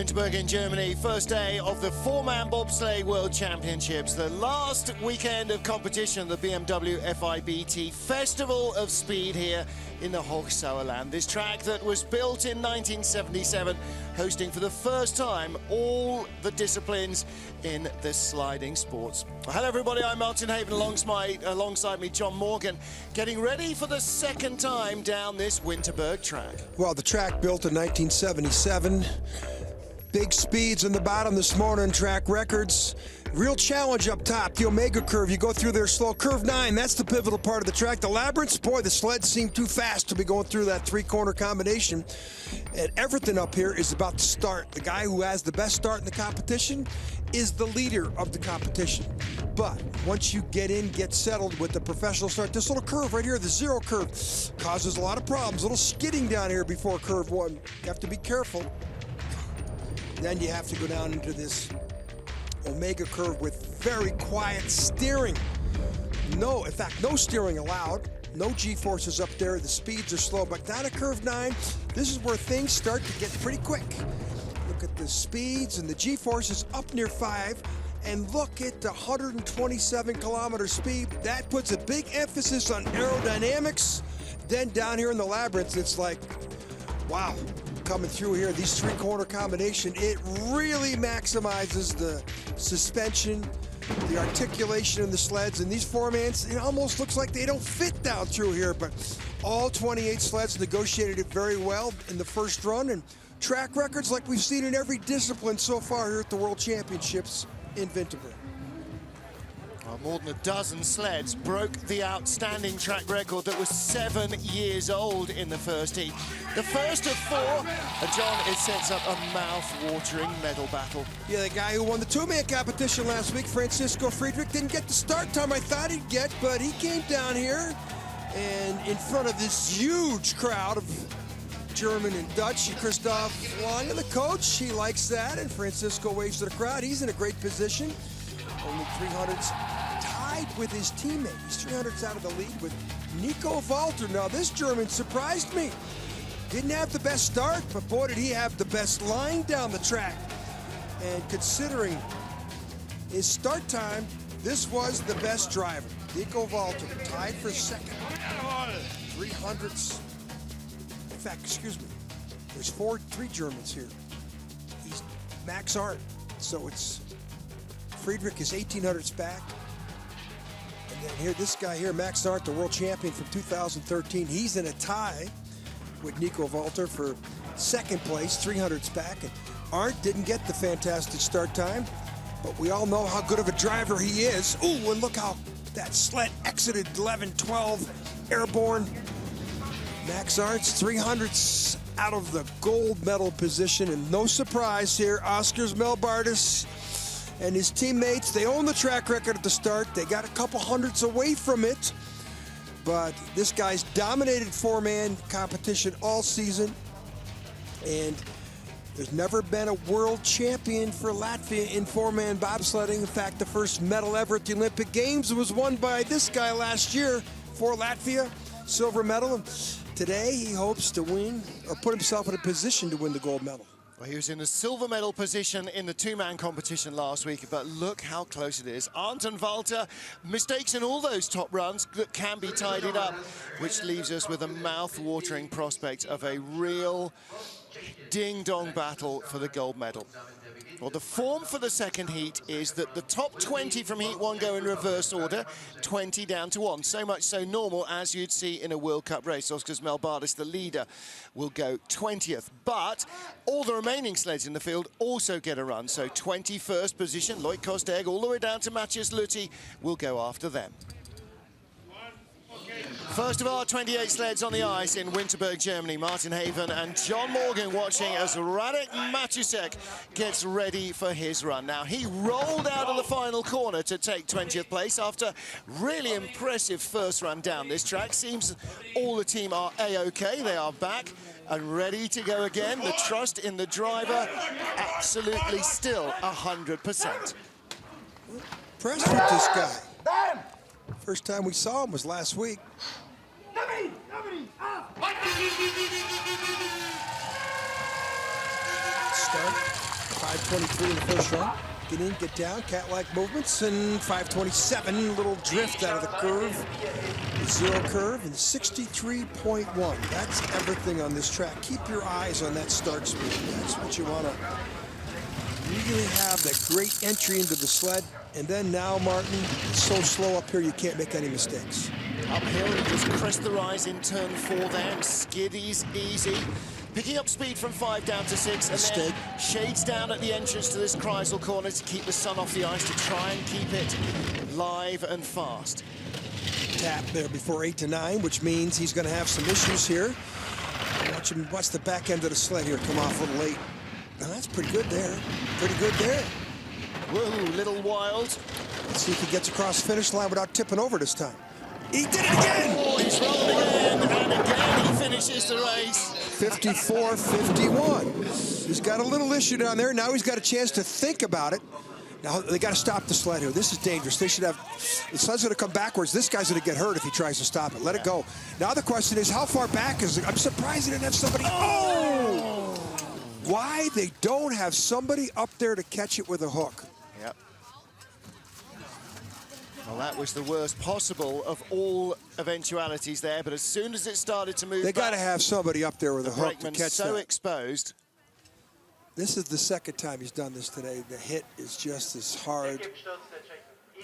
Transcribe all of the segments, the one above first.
Winterberg in Germany, first day of the Man Bobsleigh World Championships, the last weekend of competition, the BMW FIBT Festival of Speed here in the Hochsauerland. This track that was built in 1977, hosting for the first time all the disciplines in the sliding sports. Hello everybody, I'm Martin Haven, alongside me John Morgan, getting ready for the second time down this Winterberg track. Well, the track built in 1977. Big speeds in the bottom this morning, track records. Real challenge up top, the Omega curve, you go through there slow. Curve 9, that's the pivotal part of the track. The labyrinths, boy, the sleds seem too fast to be going through that three-corner combination. And everything up here is about to start. The guy who has the best start in the competition is the leader of the competition. But once you get settled with the professional start, this little curve right here, the zero curve, causes a lot of problems. A little skidding down here before curve 1. You have to be careful. Then you have to go down into this Omega curve with very quiet steering. No, in fact, no steering allowed. No G-forces up there. The speeds are slow. But down at curve 9, this is where things start to get pretty quick. Look at the speeds and the G-forces up near 5. And look at the 127 kilometer speed. That puts a big emphasis on aerodynamics. Then down here in the labyrinth, it's like, wow. Coming through here, these three-corner combination, it really maximizes the suspension, the articulation in the sleds, and these four-mans, it almost looks like they don't fit down through here, but all 28 sleds negotiated it very well in the first run, and track records like we've seen in every discipline so far here at the World Championships in Winterberg. More than a dozen sleds broke the outstanding track record that was 7 years old in the first heat. The first of 4, and John, it sets up a mouth-watering medal battle. Yeah, the guy who won the two-man competition last week, Francisco Friedrich, didn't get the start time I thought he'd get, but he came down here, and in front of this huge crowd of German and Dutch, Christoph Lange, the coach, he likes that, and Francisco waves to the crowd. He's in a great position. Only 300s tied with his teammate. He's 300s out of the lead with Nico Walter. Now this German surprised me. Didn't have the best start, but boy did he have the best line down the track. And considering his start time, this was the best driver. Nico Walter tied for second. 300s. In fact, excuse me, there's three Germans here. He's Max Arndt, so it's Friedrich is 1800s back. And then here, this guy here, Max Arndt, the world champion from 2013, he's in a tie with Nico Walter for second place, 300s back. And Arndt didn't get the fantastic start time, but we all know how good of a driver he is. Ooh, and look how that sled exited 11-12, airborne. Max Arndt's 300s out of the gold medal position, and no surprise here, Oscar's Melbardis and his teammates, they own the track record at the start. They got a couple hundreds away from it, but this guy's dominated four-man competition all season, and there's never been a world champion for Latvia in four-man bobsledding. In fact, the first medal ever at the Olympic Games was won by this guy last year for Latvia, silver medal. And today he hopes to win, or put himself in a position to win the gold medal. Well, he was in a silver medal position in the two-man competition last week, but look how close it is. Arndt and Walter, mistakes in all those top runs that can be tidied up, which leaves us with a mouth-watering prospect of a real ding-dong battle for the gold medal. Well, the form for the second heat is that the top 20 from heat 1 go in reverse order, 20 down to 1. So much so normal as you'd see in a World Cup race. Oscar's Melbardis, the leader, will go 20th. But all the remaining sleds in the field also get a run. So 21st position, Loic Kostegg, all the way down to Matthias Luthi, will go after them. First of our 28 sleds on the ice in Winterberg, Germany. Martin Haven and John Morgan watching as Radek Matusek gets ready for his run. Now, he rolled out of the final corner to take 20th place after really impressive first run down this track. Seems all the team are A-OK. They are back and ready to go again. The trust in the driver, absolutely still 100%. Impressed with this guy. First time we saw him was last week. Start. 5:23 in the first run. Get in, get down, cat-like movements, and 5:27, little drift out of the curve. Zero curve, and 63.1. That's everything on this track. Keep your eyes on that start speed. That's what you want to really have, that great entry into the sled. And then now, Martin, it's so slow up here, you can't make any mistakes. Uphill, he just crest the rise in turn 4 there, and skiddies easy. Picking up speed from 5 down to 6, and then shades down at the entrance to this Kreisel corner to keep the sun off the ice, to try and keep it live and fast. Tap there before 8 to 9, which means he's going to have some issues here. Watch the back end of the sled here come off a little late. Now that's pretty good there. Pretty good there. Whoa, little wild. Let's see if he gets across the finish line without tipping over this time. He did it again! Oh, he's rolled again, and again he finishes the race. 54-51. He's got a little issue down there. Now he's got a chance to think about it. Now they got to stop the sled here. This is dangerous. They should have, the sled's going to come backwards. This guy's going to get hurt if he tries to stop it. Let it go. Now the question is, how far back is it? I'm surprised he didn't have somebody. Oh! Why they don't have somebody up there to catch it with a hook. Yep. Well, that was the worst possible of all eventualities there, but as soon as it started to move they got to have somebody up there with a hook to catch so that. exposed. This is the second time he's done this today. The hit is just as hard.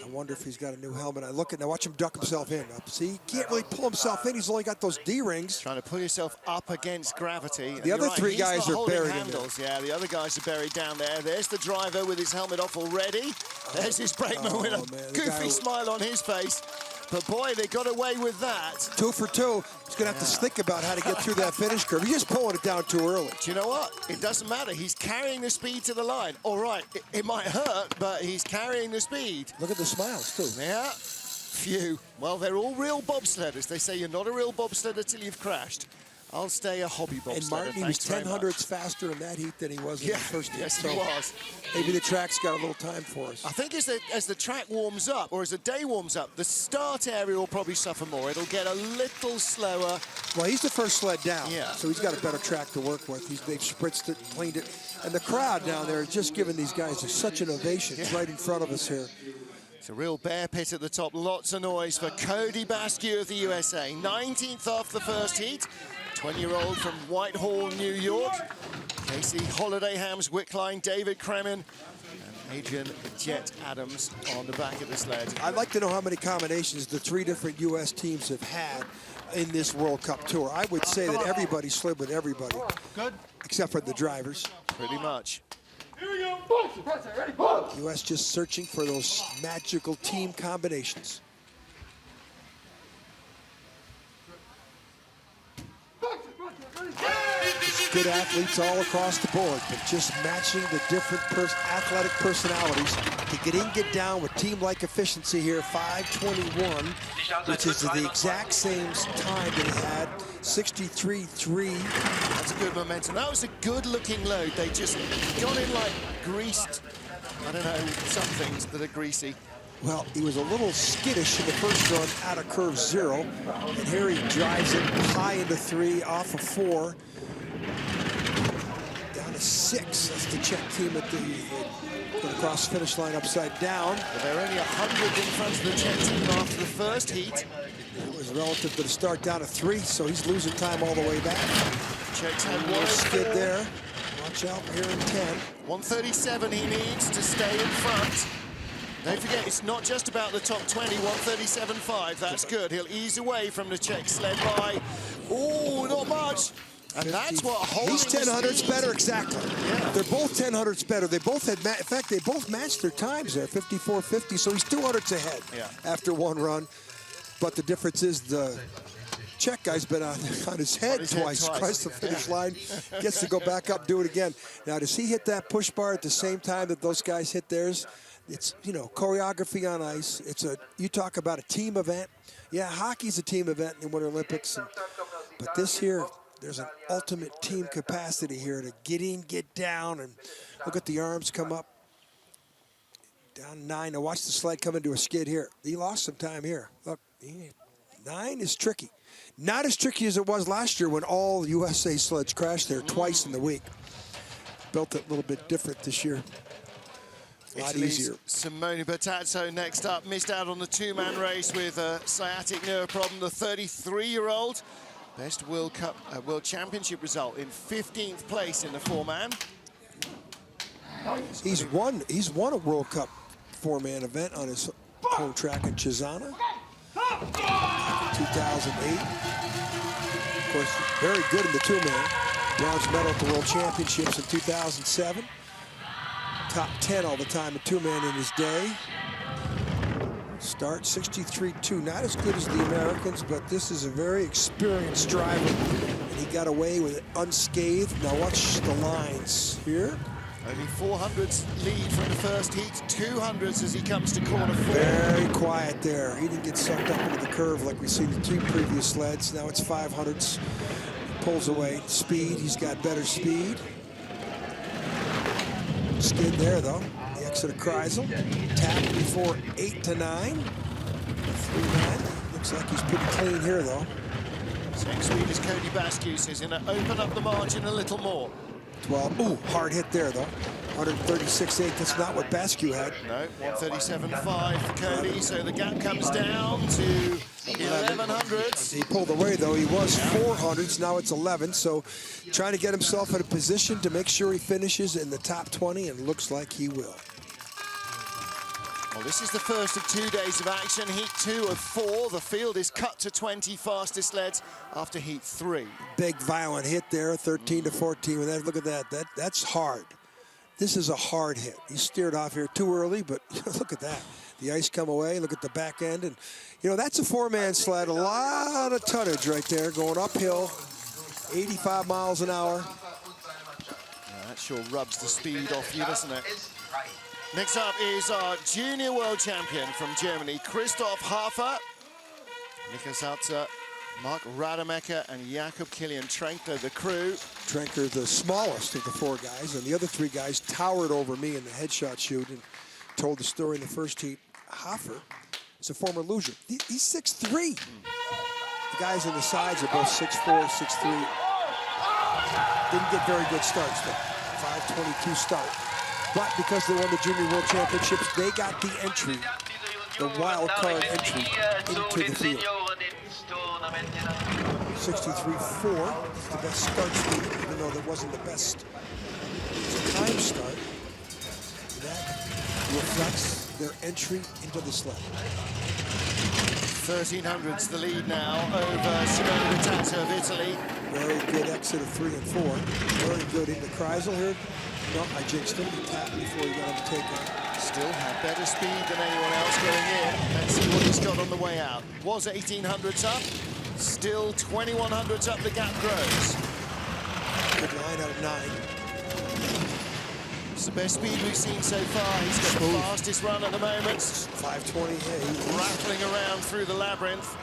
I wonder if he's got a new helmet. I look at now, watch him duck himself in. See, he can't really pull himself in. He's only got those D-rings. Trying to pull yourself up against gravity. The other three guys are buried in there. Yeah, the other guys are buried down there. There's the driver with his helmet off already. There's his brakeman with a goofy smile on his face. But boy, they got away with that. 2 for 2. He's going to have to think about how to get through that finish curve. He's just pulling it down too early. Do you know what? It doesn't matter. He's carrying the speed to the line. All right, it might hurt, but he's carrying the speed. Look at the smiles, too. Yeah, phew. Well, they're all real bobsledders. They say you're not a real bobsledder till you've crashed. I'll stay a hobby bobsledder. And Martin, he was 10/100ths faster in that heat than he was in the first heat. Yes, he was. Maybe the track's got a little time for us. I think as the track warms up, or as the day warms up, the start area will probably suffer more. It'll get a little slower. Well, he's the first sled down, yeah. So he's got a better track to work with. They've spritzed it, cleaned it. And the crowd down there is just giving these guys such an ovation. It's right in front of us here. It's a real bear pit at the top. Lots of noise for Cody Basque of the USA. 19th off the first heat. 20-year-old from Whitehall, New York. Casey Holiday-Hams, Wickline, David Kremen, and Adrian Jet Adams on the back of the sled. I'd like to know how many combinations the 3 different U.S. teams have had in this World Cup Tour. I would say that everybody slid with everybody. Good. Except for the drivers. Pretty much. U.S. just searching for those magical team combinations. Good athletes all across the board, but just matching the different athletic personalities to get in, get down with team-like efficiency here. 5:21, which is the exact same time that he had. 63.3. That's a good momentum. That was a good-looking load. They just got in like greased, I don't know, some things that are greasy. Well, he was a little skittish in the first run out of curve 0. And here he drives it high into 3, off of 4. Down to 6. That's the Czech team at the going across the finish line upside down. But they're only 100 in front of the Czech team after the first heat. It was relative to the start down to 3, so he's losing time all the way back. Czechs had one skid there. Watch out here in 10. 137 he needs to stay in front. Don't forget, it's not just about the top 20, 137.5, that's good. He'll ease away from the Czech sled by, oh, not much. And 50. That's what holding He's 10/100ths better, exactly. Yeah. They're both 10/100ths better. They both had, in fact, they both matched their times there, 54.50, so he's 200ths ahead after one run. But the difference is the Czech guy's been on his head twice. Across the finish line, gets to go back up, do it again. Now, does he hit that push bar at the same time that those guys hit theirs? It's, you know, choreography on ice. It's you talk about a team event. Yeah, hockey's a team event in the Winter Olympics. But this here, there's an ultimate team capacity here to get in, get down, and look at the arms come up. Down 9. Now watch the sled come into a skid here. He lost some time here. Look, 9 is tricky. Not as tricky as it was last year when all USA sleds crashed there twice in the week. built it a little bit different this year. A lot easier. Simone Bertazzo next up, missed out on the two-man race with a sciatic nerve problem. The 33-year-old, best World Championship result in 15th place in the four-man. He's won a World Cup four-man event on his home track in Cesana, 2008. Of course, very good in the two-man. Bronze medal at the World Championships in 2007. Top 10 all the time in two-man in his day. Start 63.2, not as good as the Americans, but this is a very experienced driver, and he got away with it unscathed. Now watch the lines here. Only 400s lead from the first heat, 200s as he comes to corner 4. Very quiet there. He didn't get sucked up into the curve like we see the two previous sleds. Now it's 500s. Pulls away. Speed, he's got better speed. Skid there though. The exit of Kreisel. Tap before 8 to 9. 3-9. Looks like he's pretty clean here though. Same speed as Cody Baskus is going to open up the margin a little more. 12. Ooh, hard hit there though. 136.8. That's not what Basque had. No, 137.5 for Cody. So the gap comes down to 1100s. He pulled away though. He was 400s. Now it's 11. So trying to get himself in a position to make sure he finishes in the top 20, and looks like he will. Well, this is the first of 2 days of action. Heat 2 of 4. The field is cut to 20 fastest sleds after Heat 3. Big violent hit there, 13 to 14. Look at that. That's hard. This is a hard hit. He steered off here too early, but look at that. The ice come away. Look at the back end, and you know that's a four-man sled. A lot of tonnage right there, going uphill, 85 miles an hour. Yeah, that sure rubs the speed off you, doesn't it? Next up is our junior world champion from Germany, Christoph Hafer. Nico Salzer, Mark Rademacher, and Jakob Kilian Trenkler, the crew. Trenkler, the smallest of the four guys, and the other three guys towered over me in the headshot shoot and told the story in the first heat. Hafer is a former loser. He's 6'3". The guys on the sides are both 6'4", 6'3". Didn't get very good starts, though. 5:22 start. But because they won the Junior World Championships, they got the entry, the wild card entry into the field. 63.4, the best start speed, even though that wasn't the best time start. That reflects their entry into the sled. 1300's the lead now over Simone Bertazzo of Italy. Very good exit of 3 and 4. Very good into Kreisel here. No, I jinxed him. He tapped before he got on the takeout. Still had better speed than anyone else going in. Let's see what he's got on the way out. Was 1800s up. Still 2100s up. The gap grows. Good line out of 9. It's the best speed we've seen so far. He's got the fastest run at the moment. 5:20. Yeah, rattling around through the labyrinth.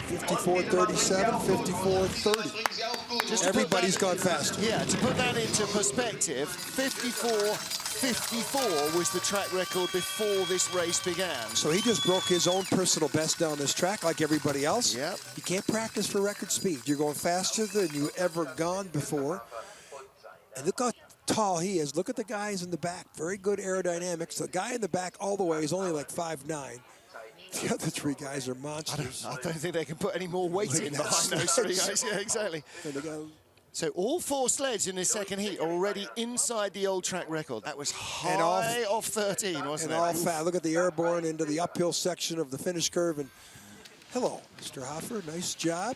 54.37, 54.30. Everybody's gone fast. Yeah, to put that into perspective, 54.54 was the track record before this race began. So he just broke his own personal best down this track like everybody else. Yep. You can't practice for record speed. You're going faster than you ever gone before. And look how tall he is. Look at the guys in the back. Very good aerodynamics. The guy in the back all the way is only like 5'9". The other three guys are monsters. I don't think they can put any more weight in behind those three guys. Yeah, exactly. So all four sleds in this second heat are already inside the old track record. That was high off 13, wasn't it? And all fat. Look at the airborne into the uphill section of the finish curve. And hello, Mr. Hafer. Nice job.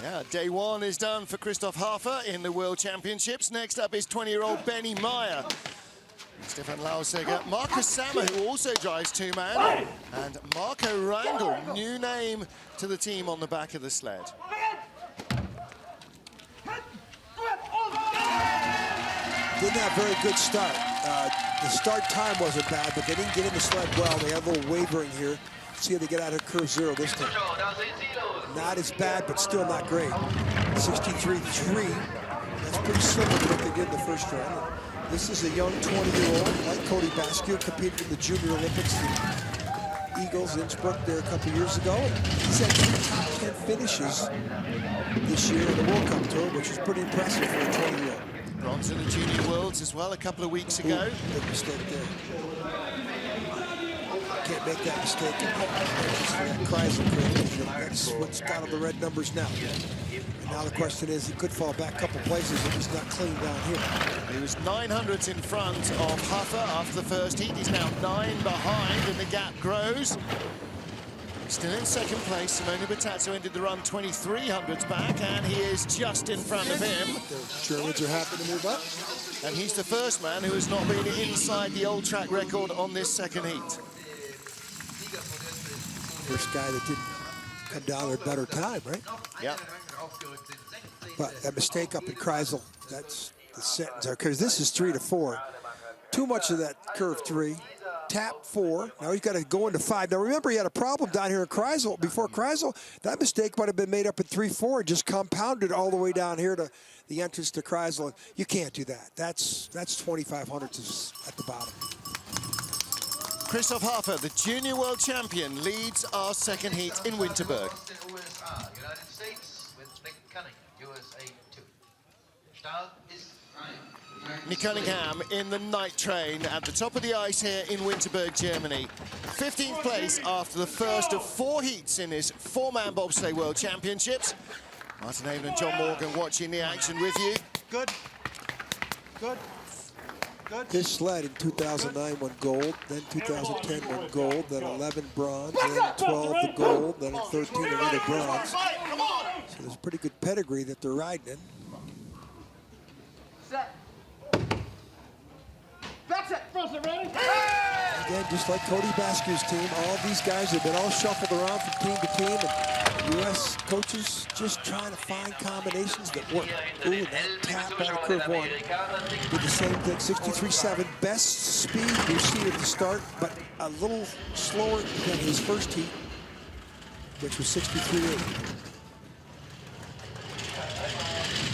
Yeah, day one is done for Christoph Hafer in the World Championships. Next up is 20-year-old Benny Meyer. Stefan Lauseger, Marcus Sammer, who also drives two-man, and Marco Rangel, new name to the team on the back of the sled. Didn't have a very good start. The start time wasn't bad, but they didn't get in the sled well. They had a little wavering here. See how they get out of curve 0 this time. Not as bad, but still not great. 63.3. That's pretty similar to what they did in the first round. This is a young 20-year-old, like Cody Basque, competed in the Junior Olympics, the Eagles, Innsbruck, there a couple years ago. He's had 3 top 10 finishes this year in the World Cup Tour, which is pretty impressive for a 20-year-old. Bronze in the Junior Worlds as well a couple of weeks ago. Big mistake there. Can't make that mistake. That's what's got him the red numbers now. And now the question is, he could fall back a couple places if he's not clean down here. He was 900s in front of Huffer after the first heat. He's now 9 behind, and the gap grows. Still in second place, Simone Batazzo ended the run 2300s back, and he is just in front of him. The Germans are happy to move up. And he's the first man who has not been inside the old track record on this second heat. First guy that didn't come down there better time, right? Yep. But that mistake up in Kreisel, that's the sentence there, because this is 3 to 4. Too much of that curve 3. Tap 4. Now he's got to go into 5. Now remember, he had a problem down here in Kreisel. Before Kreisel, that mistake might have been made up in 3-4 and just compounded all the way down here to the entrance to Kreisel. You can't do that. That's 2500s at the bottom. Christoph Harfer, the Junior World Champion, leads our second heat in Winterberg. United States with Nick Cunningham, USA 2. Start is Nick Cunningham in the night train at the top of the ice here in Winterberg, Germany. 15th place after the first of 4 heats in his 4-man bobsleigh World Championships. Martin Haven and John Morgan watching the action with you. Good. Good. Good. His sled in 2009 won gold, then 2010 won gold, then 11 bronze, then 12 the gold, then in 13 another bronze. So there's a pretty good pedigree that they're riding in. Set. That's it. Frozen, ready? Again, just like Cody Basker's team, all these guys have been all shuffled around from team to team, and U.S. coaches just trying to find combinations that work. Ooh, and that tap out of curve 1 did the same thing, 63.7, best speed we've seen at the start, but a little slower than his first heat, which was 63.8.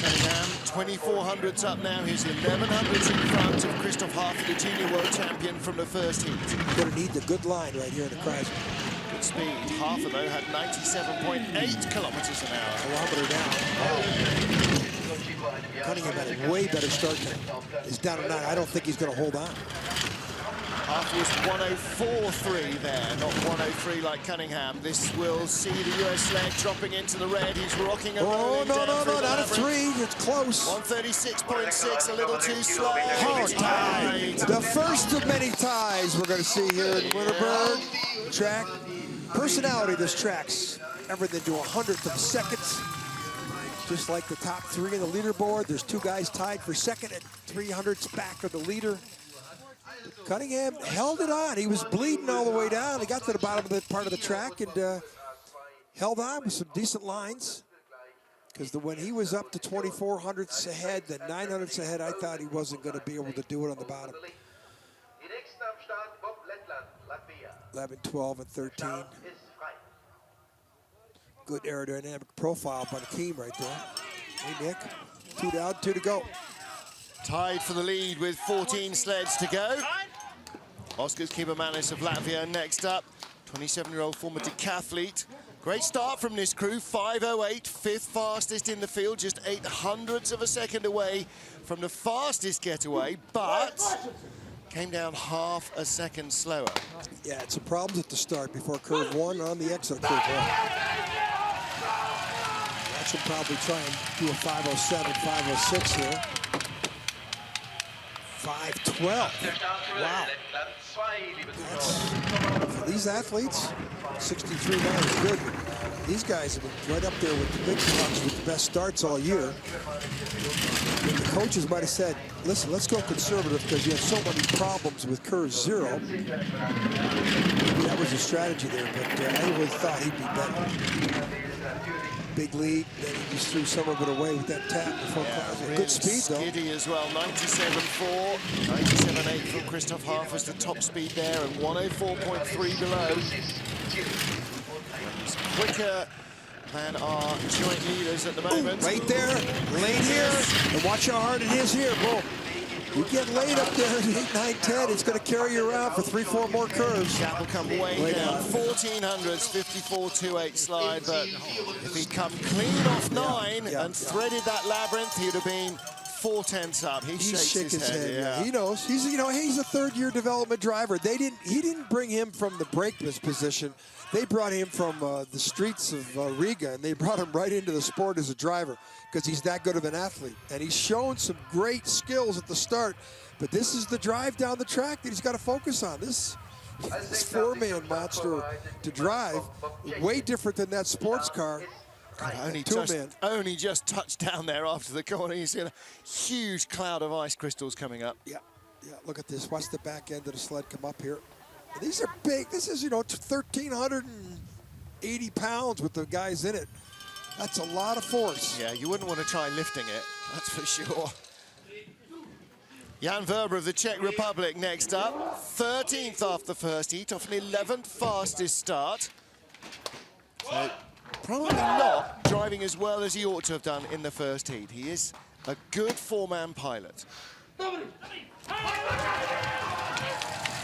Cunningham, 2400s up now. He's 1100s in front of Christoph Harfer, the Junior World Champion from the first heat. Gonna need the good line right here in the Kreisel. Good speed. Harfer, though, had 97.8 kilometers an hour. Kilometer down. Cunningham had a way better start time. He's down to 9. I don't think he's gonna hold on. Harfer was 104.3 there, not 103 like Cunningham. This will see the US leg dropping into the red. He's rocking and rolling down through the not a labyrinth. 3. It's close. 136.6, a little too slow. Oh, It's tied. tied. The first of many ties we're going to see here in Winterberg. Track. Personality of this track's everything to 100th of a second. Just like the top 3 in the leaderboard, there's 2 guys tied for second at 300ths back of the leader. Cunningham held it on. He was bleeding all the way down. He got to the bottom of the part of the track and held on with some decent lines. Because when he was up to 2400ths ahead, then 900ths ahead, I thought he wasn't going to be able to do it on the bottom. 11, 12, and 13. Good aerodynamic profile by the team right there. Hey, Nick. 2 down, 2 to go. Tied for the lead with 14 sleds to go. Oskars Kibermanis of Latvia next up. 27-year-old former decathlete. Great start from this crew, 5:08, 5th fastest in the field, just 800ths of a second away from the fastest getaway, but came down half a second slower. Yeah, it's some problems at the start before curve 1 on the exit of curve 1. I should probably try and do a 5:07, 5:06 here. 5:12. Wow. For these athletes, 63.9 is good. These guys have been right up there with the big bucks with the best starts all year. And the coaches might have said, listen, let's go conservative because you have so many problems with curve 0. Maybe that was a strategy there, but I really thought he'd be better. Big lead, then he just threw some of it away with that tap before Kreisel. Good speed, though. Skiddy as well, 97.4, 97.8 from Christoph Harfer's the top speed there, and 104.3 below. He's quicker than our joint leaders at the moment. Ooh, right there, late here, and watch how hard it is here. Boom. You get late up there at 8, 9, 10, it's going to carry you around for 3, 4 more curves. Gap will come way down. 1400s, 54.28 slide, but if he'd come clean off 9 and threaded that labyrinth, he'd have been 4/10 up. He He shakes shook his head. Yeah. He knows. He's a third-year development driver. He didn't bring him from the brakeman's position. They brought him from the streets of Riga, and they brought him right into the sport as a driver because he's that good of an athlete. And he's shown some great skills at the start, but this is the drive down the track that he's got to focus on. This four-man monster to drive, way different than that sports car. God, Two-man. only just touched down there after the corner. You see a huge cloud of ice crystals coming up. Yeah, look at this. Watch the back end of the sled come up here. These are big. This is, 1,380 pounds with the guys in it. That's a lot of force. Yeah, you wouldn't want to try lifting it, that's for sure. Jan Verber of the Czech Republic next up. 13th off the first heat, off an 11th fastest start. So probably not driving as well as he ought to have done in the first heat. He is a good four-man pilot.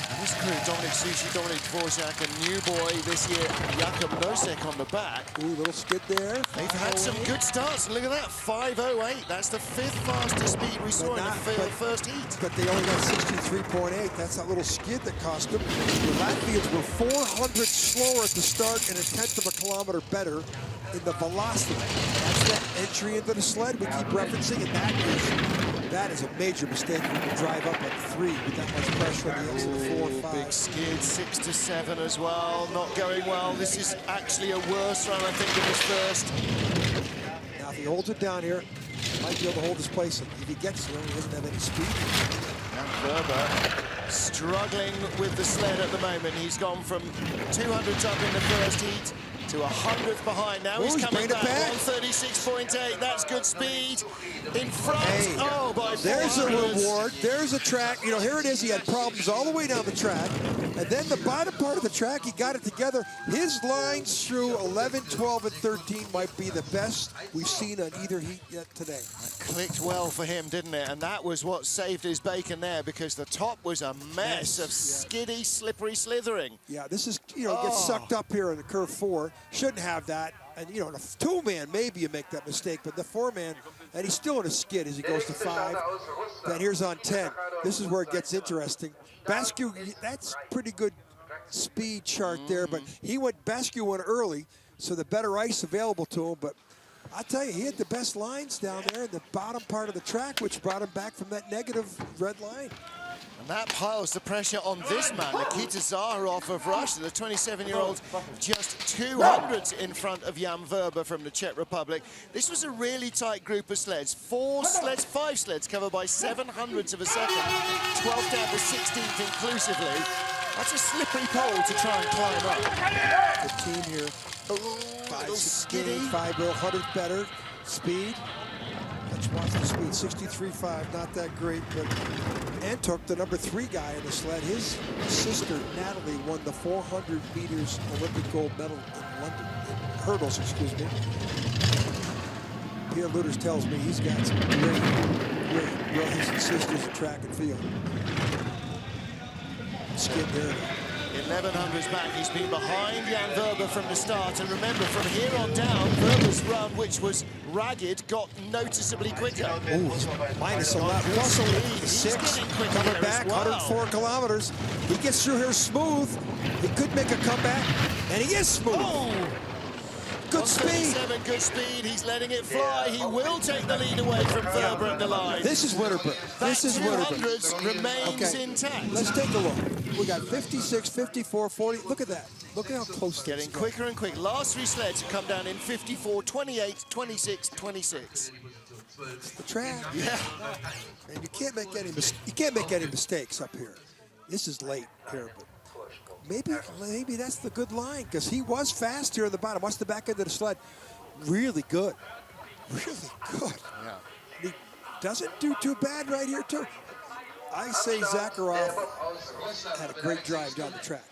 And this crew, Dominic Sushi, Dominic Dvorak, a new boy this year, Jakub Nosek on the back. Ooh, little skid there. They've had some good starts. Look at that, 5:08. That's the 5th fastest speed we saw in the first heat. But they only got 63.8. That's that little skid that cost them. The Latvians were 400 slower at the start and 1/10 of a kilometer better in the velocity. That's that entry into the sled we keep referencing, and that is a major mistake when you drive up at 3 with that much pressure on the exit of 4 or 5. Big skid, 6 to 7 as well. Not going well. This is actually a worse run, I think, than his first. Now, if he holds it down here, he might be able to hold his place. If he gets there, he doesn't have any speed. And Verber struggling with the sled at the moment. He's gone from 200s up in the first heat to 100th behind. Now he's coming back. 136.8. That's good speed. In front. Hey, oh, by there's a 400s. reward. There's a track. Here it is. He had problems all the way down the track. And then the bottom part of the track, he got it together. His lines through 11, 12, and 13 might be the best we've seen on either heat yet today. That clicked well for him, didn't it? And that was what saved his bacon there, because the top was a mess of skiddy, slippery slithering. Yeah, this is, gets sucked up here in the curve 4. Shouldn't have that. And, in a 2-man, maybe you make that mistake, but the 4-man, and he's still in a skid as he goes to 5. Then here's on 10. This is where it gets interesting. Basque, that's pretty good speed chart there, but Basque went early, so the better ice available to him, but I'll tell you, he had the best lines down there in the bottom part of the track, which brought him back from that negative red line. And that piles the pressure on this man, Nikita Zaharov of Russia, the 27-year-old, just 200s in front of Jan Verber from the Czech Republic. This was a really tight group of sleds. 5 sleds covered by 700ths of a second, 12th down to 16th inclusively. That's a slippery pole to try and climb up. Good team here. 5-16, 5-100 better speed. Let's watch the speed. 63.5, not that great, but Antuk, the number 3 guy in the sled, his sister Natalie won the 400 meters Olympic gold medal in London, hurdles, excuse me. Pierre Lueders tells me he's got some great brothers and sisters in track and field. Skid there. 1100s back, he's been behind Jan Verber from the start, and remember, from here on down, Verber's run, which was ragged, got noticeably quicker. Ooh, minus a lot. Russell, 6, coming back, 104 kilometers. He gets through here smooth. He could make a comeback, and he is smooth. Oh. Good speed. Good speed. He's letting it fly. He will take the lead away from Verber at the line. This is Winterberg. This is Winterberg. Remains intact. Let's take a look. We got 56, 54, 40. Look at that. Look at how close. Getting quicker and quicker. Last 3 sleds have come down in 54, 28, 26, 26. It's the track. Yeah. And you can't make any mistakes up here. This is late here, but maybe that's the good line, because he was fast here at the bottom. Watch the back end of the sled. Really good. Really good. Yeah. He doesn't do too bad right here, too. I say Zakharov had a great drive down the track.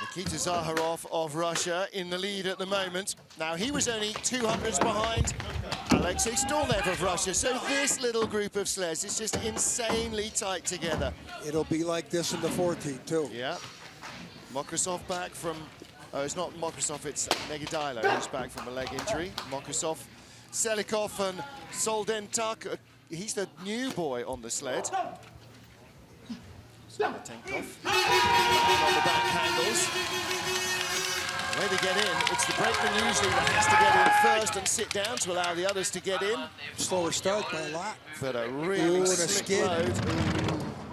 Nikita Zaharov of Russia in the lead at the moment. Now, he was only 200s behind Alexei Stolnev of Russia. So this little group of sleds is just insanely tight together. It'll be like this in the 4th heat, too. Yeah. Mokrosov back from Oh, it's not Mokosov, it's Negidilo who's back from a leg injury. Mokosov, Selikov and Soldentuk. He's the new boy on the sled. Tenkov on the back handles. The way they get in, it's the brakeman usually that has to get in first and sit down to allow the others to get in. Slower start by a lot. But a really slick load.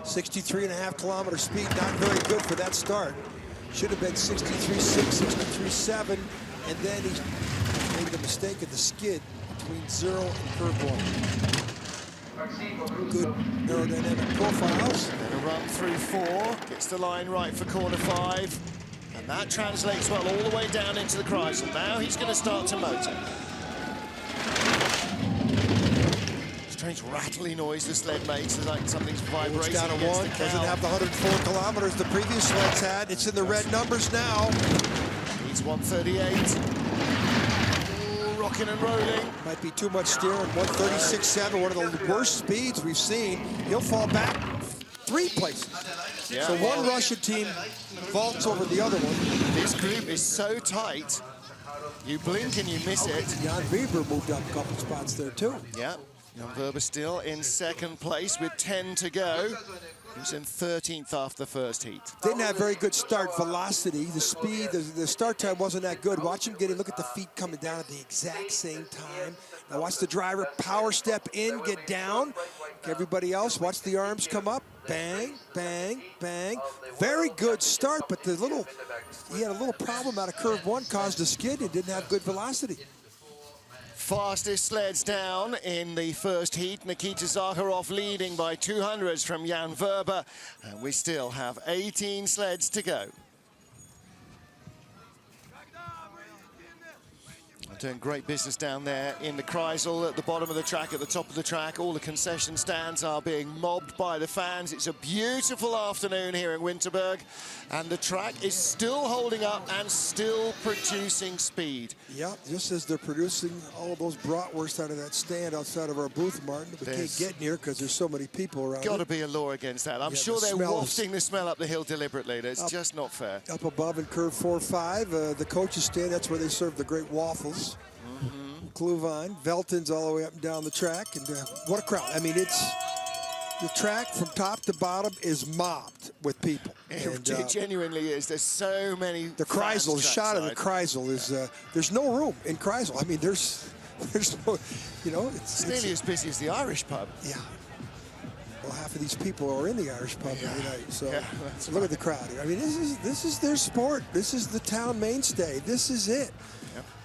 63.5 kilometer speed, not very good for that start. Should have been 63.6, 63.7, and then he made the mistake of the skid between 0 and curve 1. Good aerodynamic profiles. And a run through 4, gets the line right for corner 5, and that translates well all the way down into the Kreisel. Now he's going to start to motor. Strange rattly noise the sled makes. It's like something's vibrating. It's down to 1. Doesn't have the 104 kilometers the previous sleds had. It's in the red numbers now. He's 138. Ooh, rocking and rolling. Might be too much steering. 136.7, one of the worst speeds we've seen. He'll fall back 3 places. Yeah. So one Russian team vaults over the other one. This group is so tight. You blink and you miss it. Jan Weber moved up a couple spots there too. Yeah. Jan Weber still in 2nd place with 10 to go. He was in 13th after the first heat. Didn't have very good start velocity. The speed, the start time wasn't that good. Watch him get in. Look at the feet coming down at the exact same time. Now watch the driver power step in, get down. Everybody else, watch the arms come up. Bang, bang, bang. Very good start, but he had a little problem out of curve 1, caused a skid and didn't have good velocity. Fastest sleds down in the first heat. Nikita Zakharov leading by 200s from Jan Weber. And we still have 18 sleds to go. Doing great business down there in the Kreisel at the bottom of the track, at the top of the track. All the concession stands are being mobbed by the fans. It's a beautiful afternoon here in Winterberg, and the track is still holding up and still producing speed. Yeah, just as they're producing all those bratwursts out of that stand outside of our booth, Martin. We can't get near because there's so many people around. Got to be a law against that. I'm sure they're wafting the smell up the hill deliberately. It's just not fair. Up above in curve 4-5, the coaches stand, that's where they serve the great waffles. Kluvine, Velton's all the way up and down the track, and what a crowd. I mean, it's the track from top to bottom is mobbed with people. It genuinely is. There's so many. The Kreisel, the shot of the Kreisel is, there's no room in Kreisel. I mean, there's no, you know. It's nearly as busy as the Irish pub. Yeah. Well, half of these people are in the Irish pub every night. So look at the crowd here. I mean, this is their sport. This is the town mainstay. This is it.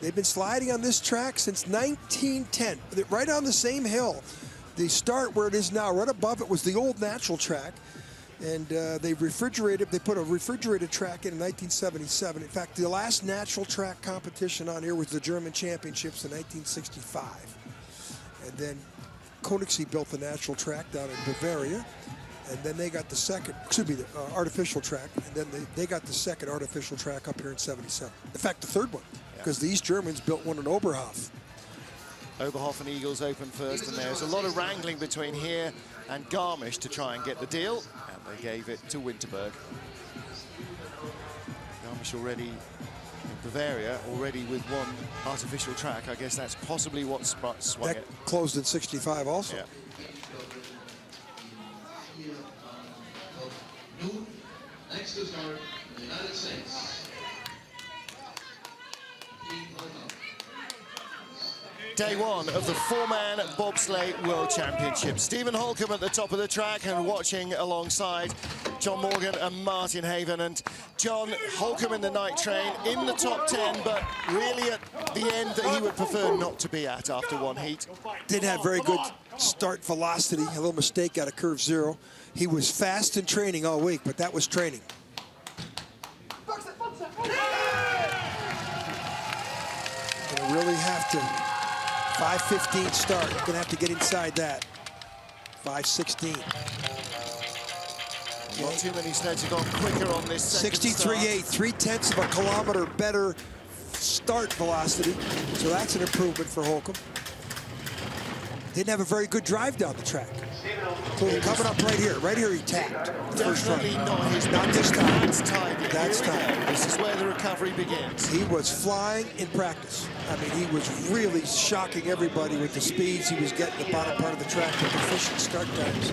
They've been sliding on this track since 1910, right on the same hill. The start where it is now, right above it, was the old natural track. And they put a refrigerated track in 1977. In fact, the last natural track competition on here was the German Championships in 1965. And then Koenigsegg built the natural track down in Bavaria. And then they got the second, the artificial track. And then they got the second artificial track up here in 77. In fact, the third one, because the East Germans built one in Oberhof. Oberhof and Eagles open first, and there's a lot of wrangling between here and Garmisch to try and get the deal, and they gave it to Winterberg. Garmisch already in Bavaria, already with one artificial track. I guess that's possibly what swung that it. Closed in 65 also. Yeah. Next to start, the United States. Day 1 of the 4-man bobsleigh World Championship. Stephen Holcomb at the top of the track and watching alongside John Morgan and Martin Haven. And John, Holcomb in the night train in the top 10, but really at the end that he would prefer not to be at after one heat. Didn't have very good start velocity, a little mistake out of curve 0. He was fast in training all week, but that was training. Gonna really have to 5:15 start. Gonna have to get inside that. 5:16. Not too many sleds have gone quicker on this second 63.8, 3/10 of a kilometer better start velocity. So that's an improvement for Holcomb. Didn't have a very good drive down the track. Including coming up right here he tapped. Definitely not his. Not this time. That's tied in. That's time. This is where the recovery begins. He was flying in practice. I mean, he was really shocking everybody with the speeds he was getting the bottom part of the track with efficient start times.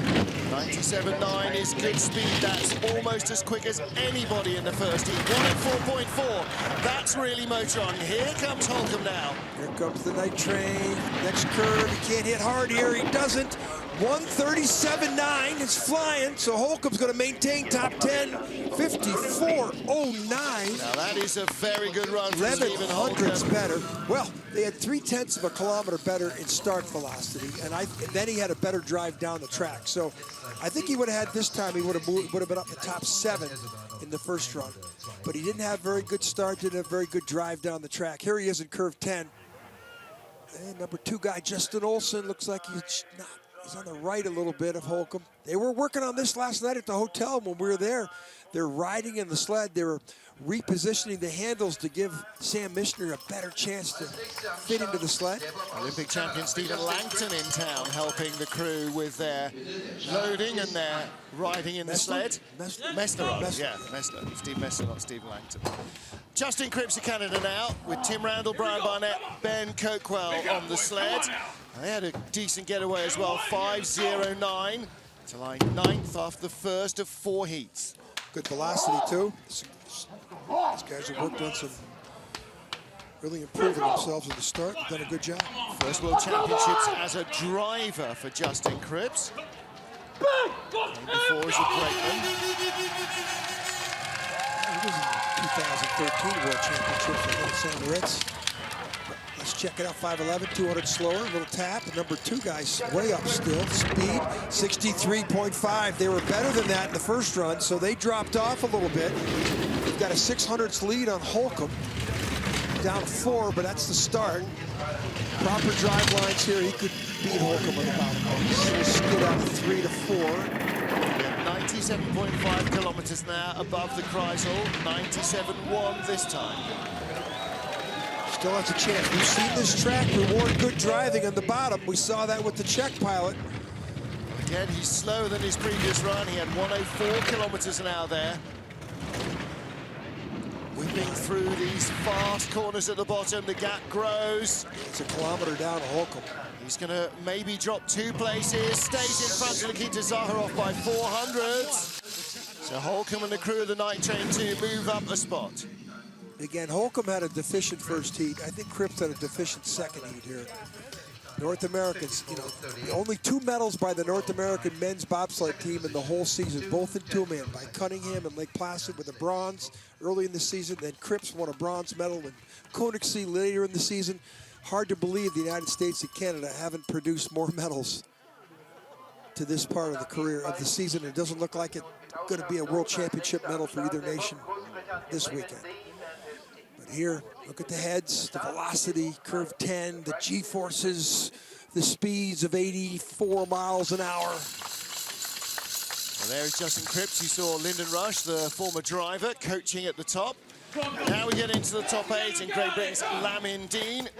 97.9 is good speed. That's almost as quick as anybody in the first heat. 1:04.4. That's really motor on. Here comes Holcomb now. Here comes the night train. Next curve. He can't hit hard here. He doesn't. 137.9 is flying, so Holcomb's going to maintain top 10. 54.09. Now that is a very good run for Stephen 1100's Holcomb. better. Well, they had 0.3 of a kilometer better in start velocity, and then he had a better drive down the track. So I think he would have had this time. He would have been up the top 7 in the first run, but he didn't have very good start. Didn't have very good drive down the track. Here he is in curve 10. And number 2 guy, Justin Olson, looks like he's on the right a little bit of Holcomb. They were working on this last night at the hotel when we were there. They're riding in the sled. They were repositioning the handles to give Sam Mishner a better chance to fit into the sled. Olympic champion Stephen Langton in town helping the crew with their loading and their riding in the sled. Messner, yeah, Messner. Steve Messner, not Stephen Langton. Justin Cripps of Canada now with Tim Randall, Brian Barnett, Ben Coakwell on the sled. They had a decent getaway as well, 5:09 to line 9th after the first of 4 heats. Good velocity too. These guys have worked on some really improving themselves at the start. They've done a good job. First World Championships as a driver for Justin Cripps. Before as a brakeman. It was in 2013 World Championships at St. Moritz. Let's check it out, 5'11", 200 slower, a little tap. Number 2 guys way up still. Speed, 63.5. They were better than that in the first run, so they dropped off a little bit. They've got a 600ths lead on Holcomb. Down 4, but that's the start. Proper drive lines here, he could beat Holcomb on the bottom. He'll skid out 3 to 4. 97.5 kilometers now above the Kreisel. 97.1 this time. Still has a chance. We've seen this track reward good driving on the bottom. We saw that with the Czech pilot. Again, he's slower than his previous run. He had 104 kilometers an hour there. Whipping through these fast corners at the bottom. The gap grows. It's a kilometer down Holcomb. He's going to maybe drop 2 places. Stays in front of Nikita Zaharov by 400s. So Holcomb and the crew of the night train to move up a spot. Again, Holcomb had a deficient first heat. I think Cripps had a deficient second heat here. North Americans, you know, the only 2 medals by the North American men's bobsled team in the whole season, both in 2-man, by Cunningham and Lake Placid with a bronze early in the season. Then Cripps won a bronze medal in Koenigsee later in the season. Hard to believe the United States and Canada haven't produced more medals to this part of the career of the season. It doesn't look like it's going to be a world championship medal for either nation this weekend. Here, look at the heads, the velocity, curve 10, the G-forces, the speeds of 84 miles an hour. Well, there's Justin Cripps. You saw Lyndon Rush, the former driver, coaching at the top. Now we get into the top 8 in Great Britain's Lamin Dean.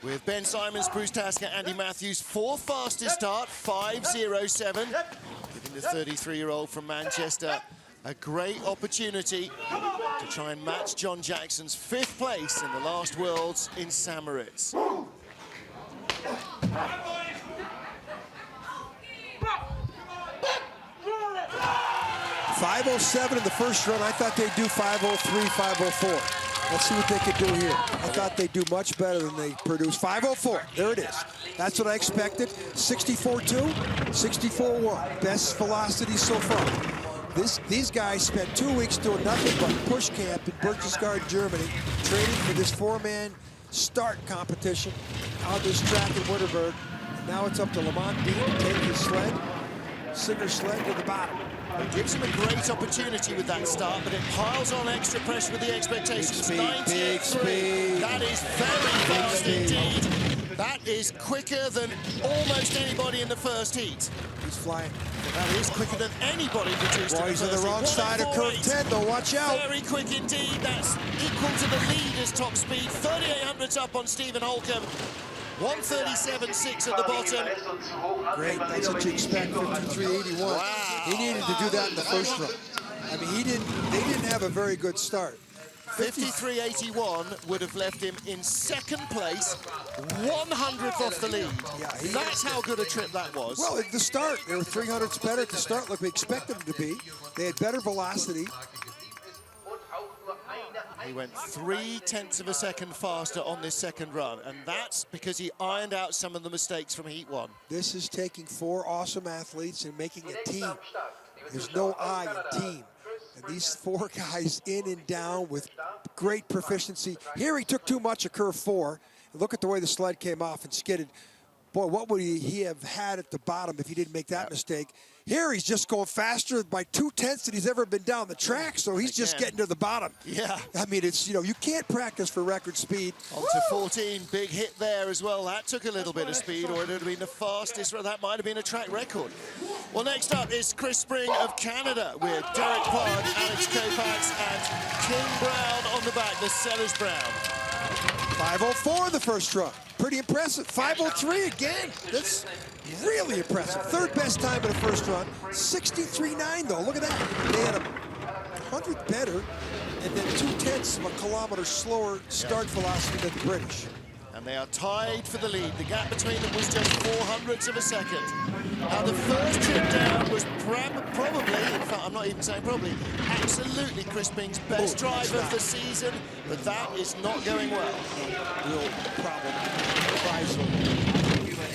With Ben Simons, Bruce Tasker, Andy Matthews, 4th fastest start, 5:07. Giving the 33-year-old from Manchester a great opportunity to try and match John Jackson's 5th place in the last Worlds in St. Moritz. 5:07 in the first run. I thought they'd do 5:03, 5:04. Let's see what they could do here. I thought they'd do much better than they produced. 5:04, there it is. That's what I expected. 64.2, 64.1. Best velocity so far. These guys spent 2 weeks doing nothing but push camp in Berchtesgaden, Germany, training for this 4-man start competition on this track in Winterberg. Now it's up to Lamont Dean to take his sled, Singer sled to the bottom. It gives him a great opportunity with that start, but it piles on extra pressure with the expectations. Big speed. That is very fast indeed. That is quicker than almost anybody in the first heat. He's flying. That is quicker than anybody produced. Boy, he's on the wrong side of curve 10, though. Watch out. Very quick indeed. That's equal to the leader's top speed. 3,800s up on Stephen Holcomb. 1:37.6 at the bottom. Great, that's what you expect, 53.81. Wow. He needed to do that in the first run. I mean, they didn't have a very good start. 53.81 would have left him in second place, 100th off the lead. Yeah, That's how good a trip that was. Well, at the start, they were 300ths better at the start, like we expected them to be. They had better velocity. He went 0.3 of a second faster on this second run, and that's because he ironed out some of the mistakes from Heat 1. This is taking 4 awesome athletes and making a team. There's no I in team. And these 4 guys in and down with great proficiency. Here he took too much of curve 4. And look at the way the sled came off and skidded. Boy, what would he have had at the bottom if he didn't make that mistake? Here he's just going faster by 0.2 than he's ever been down the track, so he's just getting to the bottom. Yeah. I mean, it's, you know, you can't practice for record speed. On to 14, big hit there as well. That took a little bit of speed, or it would have been the fastest. That might have been a track record. Well, next up is Chris Spring of Canada with Derek Pond, Alex Kopax, and King Brown on the back, the Sellers Brown. 5:04 in the first run. Pretty impressive. 5:03 again. That's really impressive. Third best time in the first run. 63.9 though. Look at that. They had a 100th better and then 0.2 of a kilometer slower start velocity than the British. And they are tied for the lead. The gap between them was just 0.04 of a second. Now the first trip down was probably, in fact I'm not even saying probably, absolutely Chris Spring's best drive of the season, but that is not going well. Real problem. Kreisel.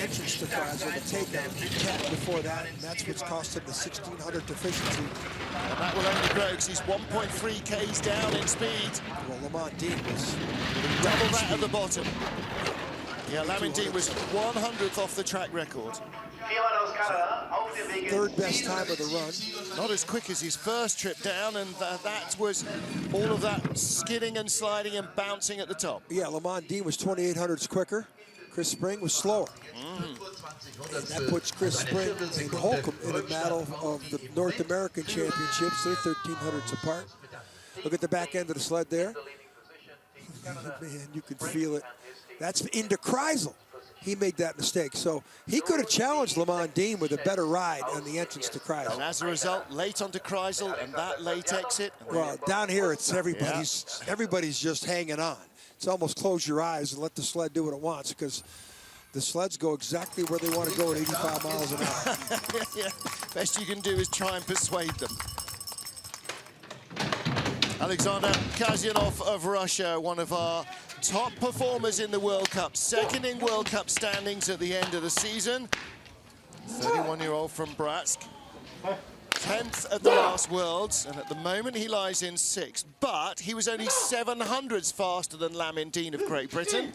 Entrance to Kreisel to take out Cat before that, and that's what's cost him the 1600 deficiency. And that will only grow because he's 1.3 Ks down in speed. Well, Lamont Dean was double that at the bottom. Yeah, Lamont Dean was 100th off the track record. Third best time of the run. Not as quick as his first trip down, and that was all of that skidding and sliding and bouncing at the top. Yeah, Lamont Dean was 2800s quicker. Chris Spring was slower. And that puts Chris Spring and Holcomb in a battle of the North American Championships. They're 1300s apart. Look at the back end of the sled there. Man, you can feel it. That's into Kreisel. He made that mistake. So he could have challenged Lamont Dean with a better ride on the entrance to Kreisel. And as a result, late onto Kreisel and that late exit. Well, down here, it's everybody's just hanging on. It's almost close your eyes and let the sled do what it wants, because the sleds go exactly where they want to go at 85 miles an hour. Yeah. Best you can do is try and persuade them. Alexander Kazyanov of Russia, one of our top performers in the World Cup, second in World Cup standings at the end of the season. 31-year-old from Bratsk. 10th at the last Worlds, and at the moment he lies in 6th, but he was only 700s faster than Lamont Dean of Great Britain.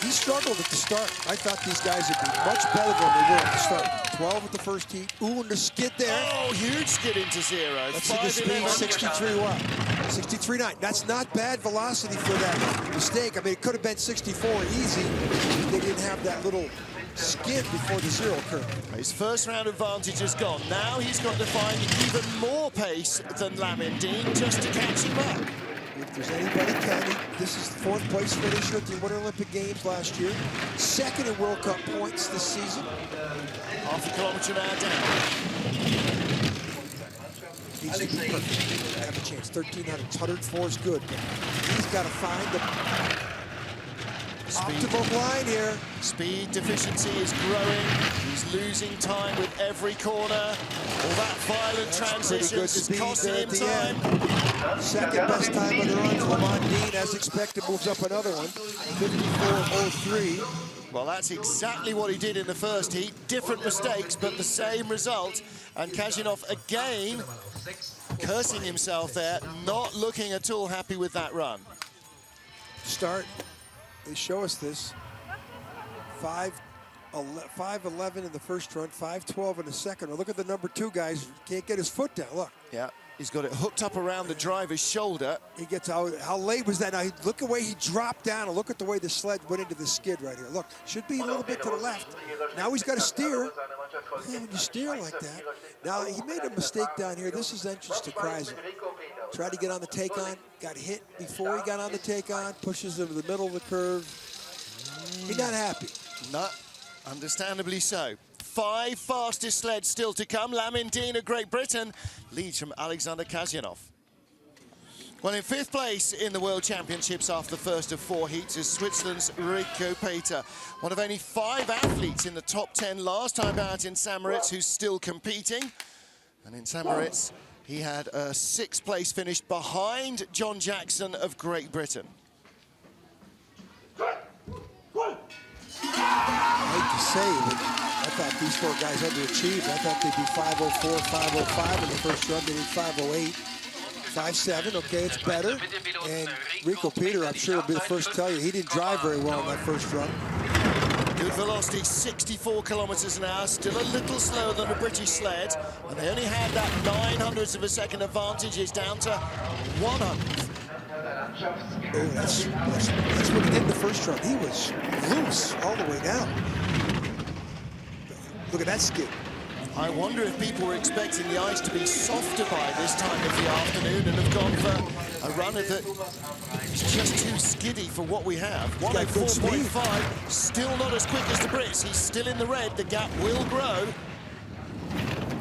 He struggled at the start. I thought these guys would be much better than they were at the start. 12 at the first heat. Ooh, and the skid there. Oh, huge skid into zero. Let's see the speed, 63 what? 63.9. That's not bad velocity for that mistake. I mean, it could have been 64 easy if they didn't have that little skid before the zero curve. His first round advantage is gone. Now he's got to find even more pace than Lamont Dean just to catch him up. If there's anybody counting, this is the 4th place finisher at the Winter Olympic Games last year. 2nd in World Cup points this season. Half a kilometre now down. Needs to be perfect. Have a chance. 1300. 104 is good. He's got to find the optimum line here. Speed deficiency is growing. He's losing time with every corner. All that violent transitions is costing him time. Second best time of the run. Lamont Dean, as expected, moves up another one. 54.03. Well, that's exactly what he did in the first heat. Different mistakes, but the same result. And Kazyanov again cursing himself there, not looking at all happy with that run. Start. They show us this. 5:11 in the first run, 5:12 in the second. Well, look at the number 2 guys. Can't get his foot down. Look. Yeah, he's got it hooked up around the driver's shoulder. He gets out. How late was that? Now, look at the way he dropped down, and look at the way the sled went into the skid right here. Look, should be a little bit to the left. Now he's got to steer. Yeah, when you steer like that. Now, he made a mistake down here. This is entrance to Kreisel. Tried to get on the take-on, got hit before he got on the take-on, pushes him to the middle of the curve. He's not happy. No, understandably so. 5 fastest sleds still to come. Lamindine of Great Britain leads from Alexander Kazyanov. Well, in 5th place in the World Championships after the first of 4 heats is Switzerland's Rico Peter, one of only 5 athletes in the top 10 last time out in St. Moritz who's still competing. And in St. Moritz, he had a 6th place finish behind John Jackson of Great Britain. I hate to say, but I thought these 4 guys underachieved. I thought they'd be 5:04, 5:05 in the first run. They did 5:08, 5:07. Okay, it's better. And Rico Peter, I'm sure, will be the first to tell you, he didn't drive very well in that first run. Good velocity, 64 kilometers an hour, still a little slower than a British sled. And they only had that 900ths of a second advantage. It's down to 100th. Oh, that's what he did in the first run. He was loose all the way down. Look at that skid. I wonder if people were expecting the ice to be softer by this time of the afternoon and have gone for a runner that is just too skiddy for what we have. 104.5, still not as quick as the Brits. He's still in the red. The gap will grow.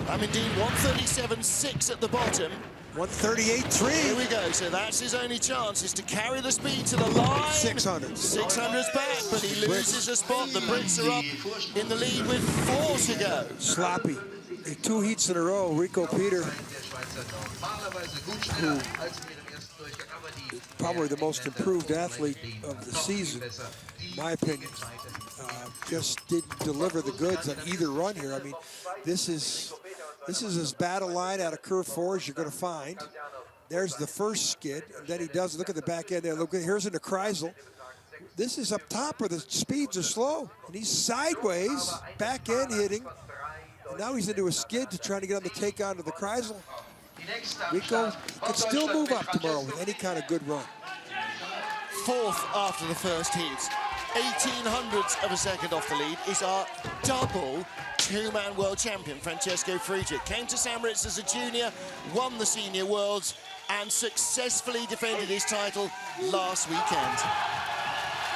Lamindine 137.6 at the bottom. 138.3. Here we go. So that's his only chance, is to carry the speed to the line. 600. 600's back, but he loses a spot. The Brits are up in the lead with 4 to go. Sloppy. 2 heats in a row. Rico Peter, who probably the most improved athlete of the season, in my opinion, just didn't deliver the goods on either run here. I mean, this is as bad a line out of curve 4 as you're going to find. There's the first skid, and then he does look at the back end there. Look, here's in the Kreisel. This is up top where the speeds are slow, and he's sideways, back end hitting. And now he's into a skid to try to get on the take on to the Kreisel. Rico could still move up tomorrow with any kind of good run. 4th after the first heat. 1800ths of a second off the lead is our double 2-man world champion, Francesco Friedrich. Came to St. Moritz as a junior, won the Senior Worlds, and successfully defended his title last weekend.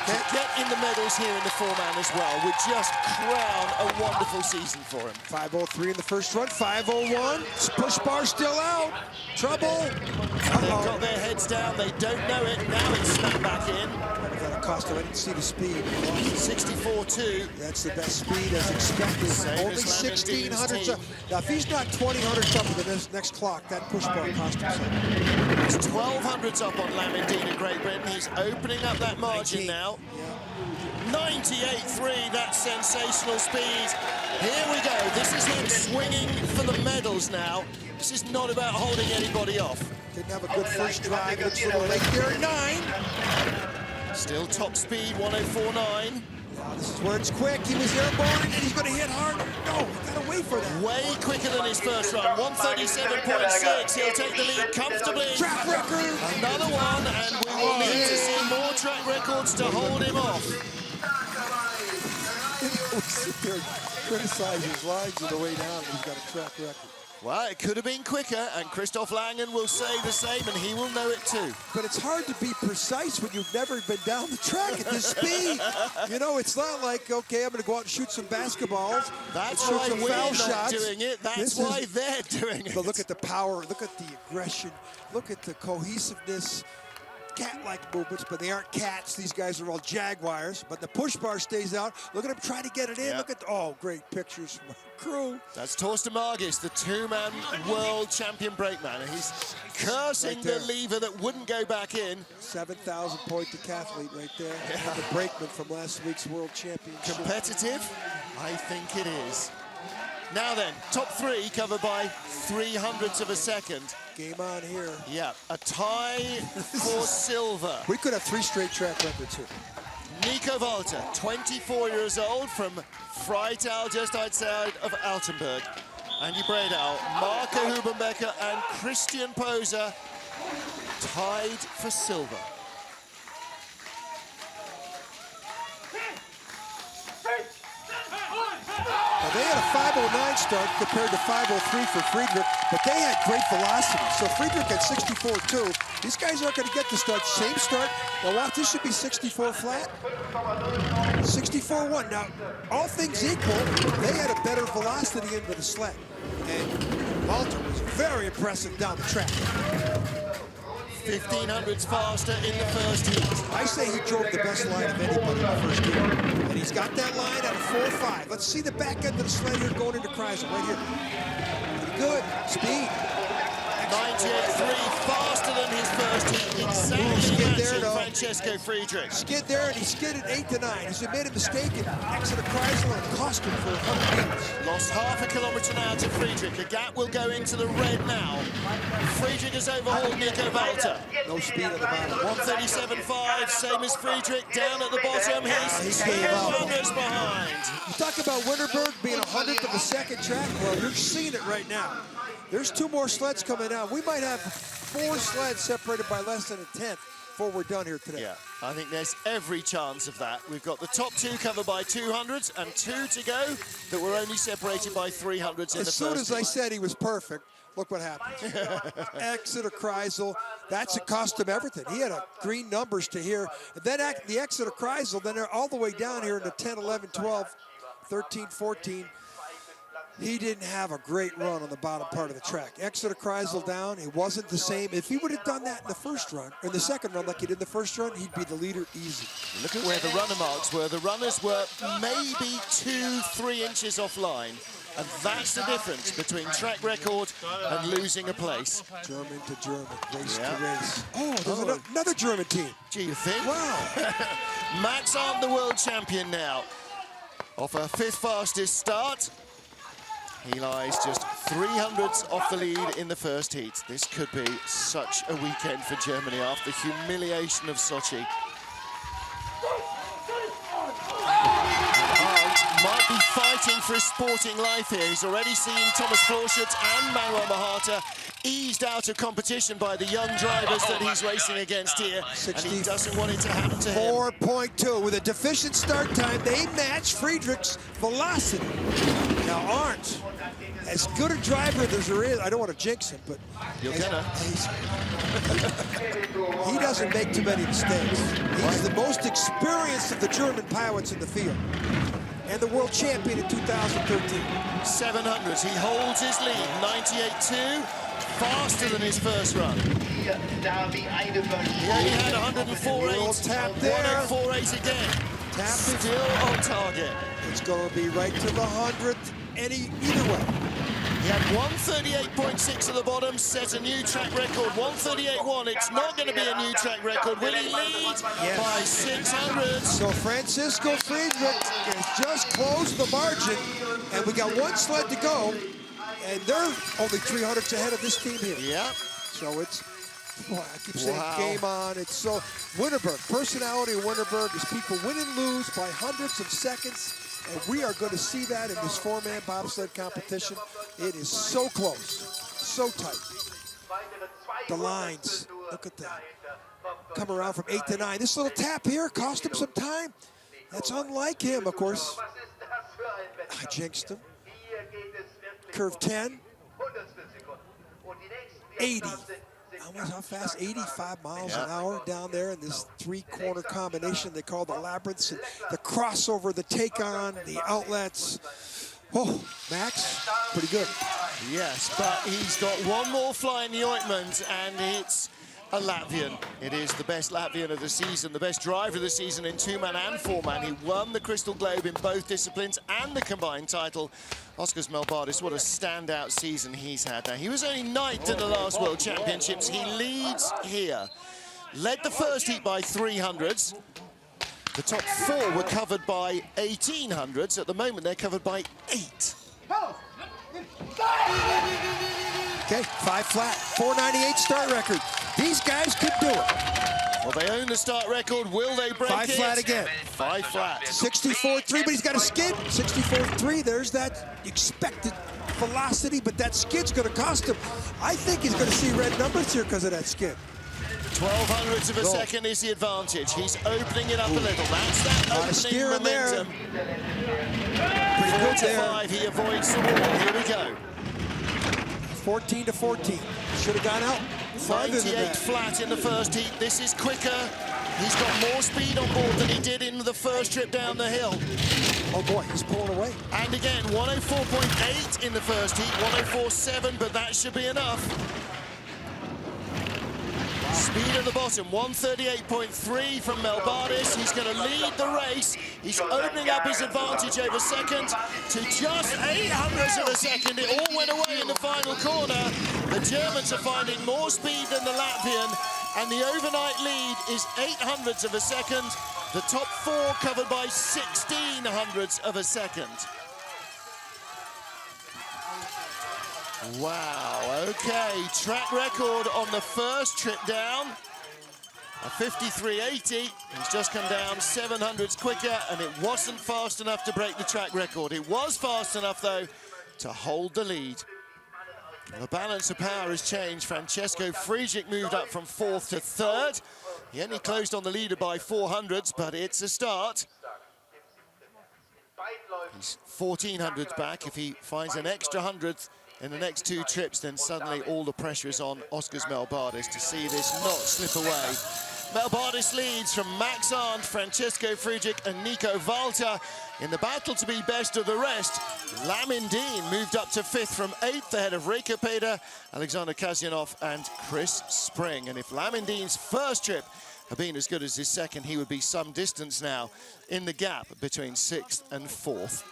To get in the medals here in the 4-man as well would just crown a wonderful season for him. 5:03 in the first run, 5:01. Push bar still out. Trouble. They've got their heads down, they don't know it. Now it's snapped back in. That cost him, I didn't see the speed. 64.2. That's the best speed as expected. Same Only as 1600s up. Now, if he's not 2000s up in the next clock, that push bar cost him something. It's 1200s up on Lamindine of Great Britain. He's opening up that margin 19. now. Yeah. 98.3, that's sensational speed. Here we go. This is him swinging for the medals now. This is not about holding anybody off. Didn't have a good first drive. Looks a little late there at 9. Still top speed, 104.9. Now this is where it's quick. He was airborne and he's going to hit hard. No, gotta wait for that. Way quicker than his first run, 137.6. He'll take the lead comfortably. Track record. Another one, and we will need to see more track records to hold him off. Criticize his lines on the way down, he's got a track record. Well, it could have been quicker, and Christoph Langen will say the same, and he will know it too. But it's hard to be precise when you've never been down the track at this speed. You know, it's not like, okay, I'm going to go out and shoot some basketballs. That's shoot why some we're foul not shots. doing it. That's why they're doing it. But look at the power. Look at the aggression. Look at the cohesiveness. Cat-like movements, but they aren't cats. These guys are all jaguars. But the push bar stays out. Look at him trying to get it in. Yep. Look at, oh, great pictures from our crew. That's Torsten Margis, the 2-man world champion brakeman. He's cursing Right the there. lever that wouldn't go back in. 7,000 point decathlete right there. And the brakeman from last week's world championship. Competitive? I think it is. Now then, top 3 covered by 300ths of a second. Game on here. Yeah, a tie for silver. We could have 3 straight track records here. Nico Walter, 24 years old, from Freital, just outside of Altenburg. Andy Bredal, Marco Hubenbecker, and Christian Poser tied for silver. Now, they had a 5:09 start compared to 5:03 for Friedrich, but they had great velocity. So Friedrich had 64.2. These guys aren't going to get the start. Same start. Now watch, this should be 64 flat. 64.1. Now, all things equal, they had a better velocity into the sled. And Walter was very impressive down the track. 1500s faster in the first heat. I say he drove the best line of anybody in the first heat. And he's got that line at a 4.5. Let's see the back end of the sled here going into Kreisel right here. Pretty good. Speed. 98.3, faster than his first heat. Exactly matching Francesco Friedrich. Skid there, and he skidded 8 to 9. He made a mistake and exited Kreisel and cost him for 100 meters. Lost half a kilometre now to Friedrich. A gap will go into the red now. Friedrich has overhauled Nico Walter. No speed at the bottom. 137.5, same as Friedrich. Down at the bottom, he's 2 runners behind. You talk about Winterberg being 100th of a second track. Well, you're seeing it right now. There's 2 more sleds coming out. We might have 4 sleds separated by less than a tenth before we're done here today. Yeah, I think there's every chance of that. We've got the top 2 covered by 200s and 2 to go that were only separated by 300s in the first As soon as heat. I said he was perfect, look what happened. Exit of Kreisel, that's a cost him everything. He had green numbers to here. And then the exit of Kreisel, then they're all the way down here into 10, 11, 12, 13, 14. He didn't have a great run on the bottom part of the track. Exit of Kreisel down, it wasn't the same. If he would have done that in the first run, or in the second run like he did in the first run, he'd be the leader easy. Look at where the runner marks were. The runners were maybe 2-3 inches offline. And that's the difference between track record and losing a place. German to German, race to race. Oh, there's another German team. Gee, you think? Wow. Max Arndt, the world champion now. Off a 5th fastest start. He lies just 300ths off the lead in the first heat. This could be such a weekend for Germany after the humiliation of Sochi. Arndt might be fighting for his sporting life here. He's already seen Thomas Florschut and Manuel Mahata eased out of competition by the young drivers that he's racing against here. And he doesn't want it to happen to him. 4.2. With a deficient start time, they match Friedrich's velocity. Now, Arndt, as good a driver as there is, I don't want to jinx him, but You're gonna. He doesn't make too many mistakes. He's the most experienced of the German pilots in the field. And the world champion in 2013. 700s, he holds his lead, 98.2, faster than his first run. He only had 104.8, tap there. 104.8 again. Tap Still on target. It's going to be right to the 100th, either way. He had 138.6 at the bottom, set a new track record, 138.1. It's not going to be a new track record. Will he lead by 600? So Francesco Friedrich has just closed the margin, and we got 1 sled to go, and they're only 300ths ahead of this team here. Yep. So it's, boy, I keep saying game on. It's so, Winterberg, personality of Winterberg is people win and lose by hundreds of seconds. And we are going to see that in this 4-man bobsled competition. It is so close, so tight. The lines, look at that. Come around from 8 to 9. This little tap here cost him some time. That's unlike him, of course. I jinxed him. Curve 10. 80. How fast? 85 miles an hour down there in this 3-corner combination they call the labyrinths. And the crossover, the take-on, the outlets. Oh, Max, pretty good. Yes, but he's got 1 more fly in the ointment, and it's a Latvian. It is the best Latvian of the season, the best driver of the season in 2-man and 4-man. He won the Crystal Globe in both disciplines and the combined title. Oskars Melbardis, what a standout season he's had. Now, he was only 9th in the last World Championships. He leads here. Led the first heat by 300s. The top 4 were covered by 1800s. At the moment, they're covered by 8. Okay, 5 flat, 498 start record. These guys could do it. Well, they own the start record. Will they break 5 it? flat again. 5 flat. 64.3, but he's got a skid. 64.3, there's that expected velocity, but that skid's going to cost him. I think he's going to see red numbers here because of that skid. 12 hundredths of a second is the advantage. He's opening it up a little. That's that opening steering momentum. Pretty good 4 to there. 5, he avoids the wall. Here we go. 14 to 14. Should have gone out farther than 98 that. flat in the first heat. This is quicker. He's got more speed on board than he did in the first trip down the hill. Oh boy, he's pulling away. And again, 104.8 in the first heat, 104.7, but that should be enough. Speed at the bottom, 138.3 from Melbardis. He's going to lead the race. He's opening up his advantage over second to just 800ths of a second. It all went away in the final corner. The Germans are finding more speed than the Latvian, and the overnight lead is 800ths of a second. The top four covered by 1600ths of a second. Wow, okay, track record on the first trip down, a 53.80. He's just come down 700ths quicker, and it wasn't fast enough to break the track record. It was fast enough, though, to hold the lead. The balance of power has changed. Francesco Friedrich moved up from 4th to 3rd. He only closed on the leader by 400ths, but it's a start. He's 1400ths back. If he finds an extra 100th in the next 2 trips, then suddenly all the pressure is on Oskars Melbardis to see this not slip away. Melbardis leads from Max Arndt, Francesco Friedrich and Nico Walter. In the battle to be best of the rest, Lamin Dean moved up to 5th from 8th ahead of Rieke Peder, Alexander Kazyanov and Chris Spring. And if Lamin Dean's first trip had been as good as his second, he would be some distance now in the gap between 6th and 4th.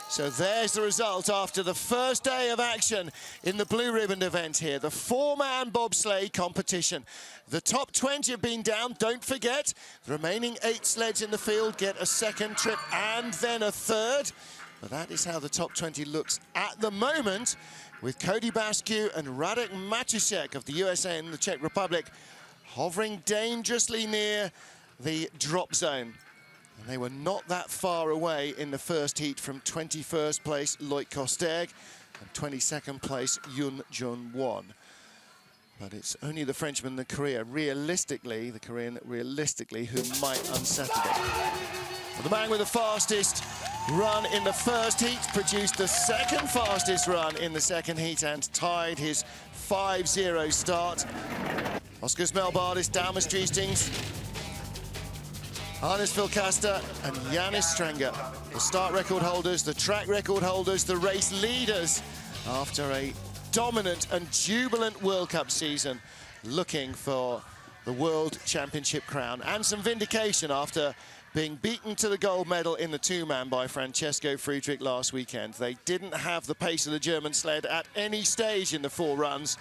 So there's the result after the first day of action in the blue ribbon event here, the 4-man bobsleigh competition. The top 20 have been down, don't forget. The remaining 8 sleds in the field get a second trip and then a third. But that is how the top 20 looks at the moment, with Cody Bascu and Radek Matusek of the USA and the Czech Republic hovering dangerously near the drop zone. And they were not that far away in the first heat from 21st place Loic Kosterg and 22nd place Yun Jun Won. But it's only the Frenchman, the Korean realistically, who might unsettle them. Well, the man with the fastest run in the first heat produced the second fastest run in the second heat and tied his 5-0 start. Oskars Melbardis, Dalmas Driestings, Hannes Vilkasta and Yannis Strenger, the start record holders, the track record holders, the race leaders after a dominant and jubilant World Cup season, looking for the World Championship crown and some vindication after being beaten to the gold medal in the 2-man by Francesco Friedrich last weekend. They didn't have the pace of the German sled at any stage in the 4 runs.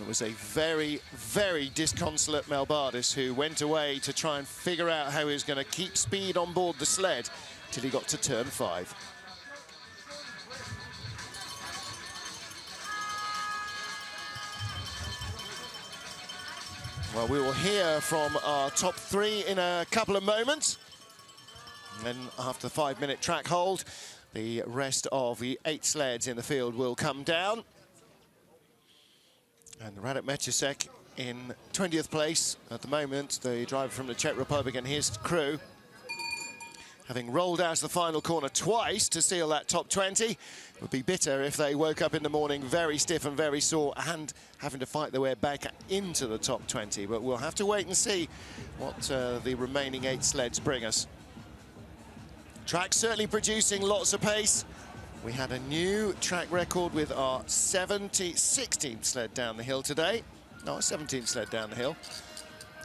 It was a very, very disconsolate Melbardis who went away to try and figure out how he was going to keep speed on board the sled till he got to turn 5. Well, we will hear from our top 3 in a couple of moments. And then after the 5-minute track hold, the rest of the 8 sleds in the field will come down. And Radek Matusek in 20th place at the moment, the driver from the Czech Republic and his crew, having rolled out the final corner twice to seal that top 20. It would be bitter if they woke up in the morning very stiff and very sore and having to fight their way back into the top 20. But we'll have to wait and see what the remaining 8 sleds bring us. Track certainly producing lots of pace. We had a new track record with our 16th sled down the hill today. No, 17th sled down the hill.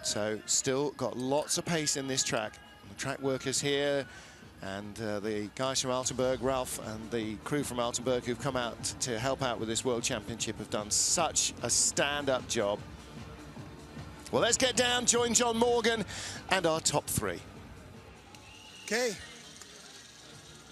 So still got lots of pace in this track. The track workers here and the guys from Altenburg, Ralph and the crew from Altenburg who've come out to help out with this World Championship have done such a stand-up job. Well, let's get down, join John Morgan and our top 3. Okay.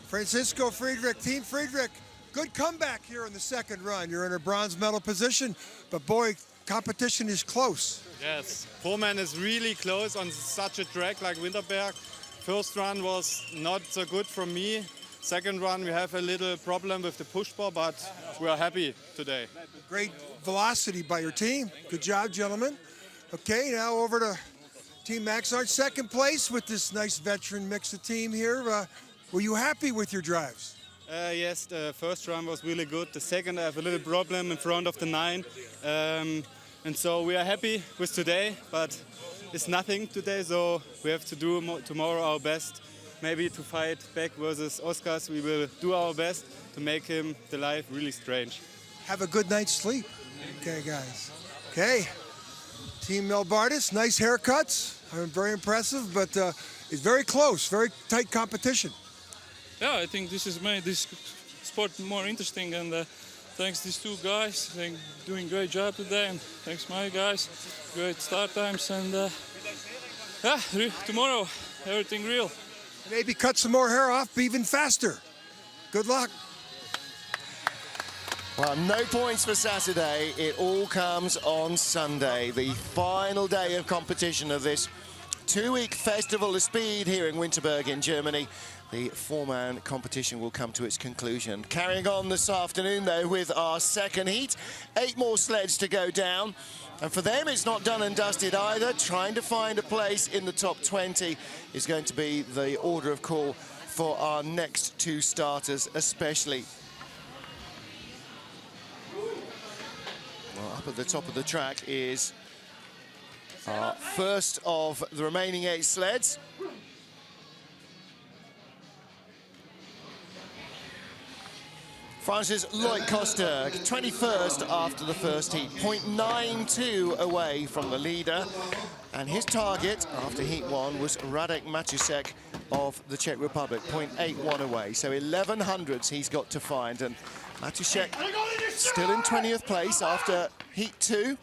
Francesco Friedrich, Team Friedrich, good comeback here in the second run. You're in a bronze medal position, but boy, competition is close. Yes, 4-man is really close on such a track like Winterberg. First run was not so good for me. Second run, we have a little problem with the push bar, but we are happy today. Great velocity by your team. Good job, gentlemen. Okay, now over to Team Maxart, second place with this nice veteran mix of team here. Were you happy with your drives? Yes, the first run was really good. The second, I have a little problem in front of the 9. And so we are happy with today, but it's nothing today, so we have to do tomorrow our best. Maybe to fight back versus Oscars, we will do our best to make him the life really strange. Have a good night's sleep. Okay, guys. Okay, Team Melbardis, nice haircuts. Very impressive, but it's very close, very tight competition. Yeah, I think this has made this sport more interesting, and thanks these two guys, I think doing a great job today, and thanks my guys, great start times, and yeah, tomorrow everything real. Maybe cut some more hair off, be even faster. Good luck. Well, no points for Saturday. It all comes on Sunday, the final day of competition of this 2-week festival of speed here in Winterberg in Germany. The 4-man competition will come to its conclusion. Carrying on this afternoon, though, with our second heat. 8 more sleds to go down. And for them, it's not done and dusted either. Trying to find a place in the top 20 is going to be the order of call for our next 2 starters, especially. Well, up at the top of the track is our first of the remaining 8 sleds. France's Loic Kosterg, 21st after the first heat, 0.92 away from the leader. And his target after heat 1 was Radek Matusek of the Czech Republic, 0.81 away. So 11 hundredths he's got to find. And Matusek still in 20th place after heat 2.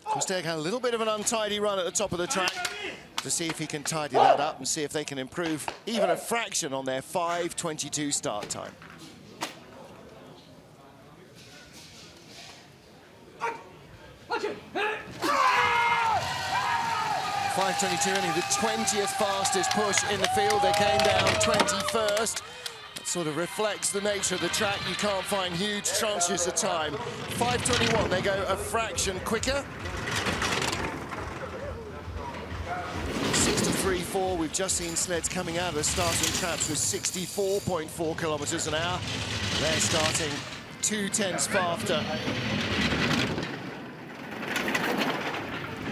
Kosterg had a little bit of an untidy run at the top of the track to see if he can tidy that up and see if they can improve even a fraction on their 5:22 start time. 5:22, only the 20th fastest push in the field. They came down 21st. That sort of reflects the nature of the track. You can't find huge tranches of time. 5:21, they go a fraction quicker. 63.4, we've just seen sleds coming out of the starting traps with 64.4 kilometers an hour. They're starting 0.2 faster.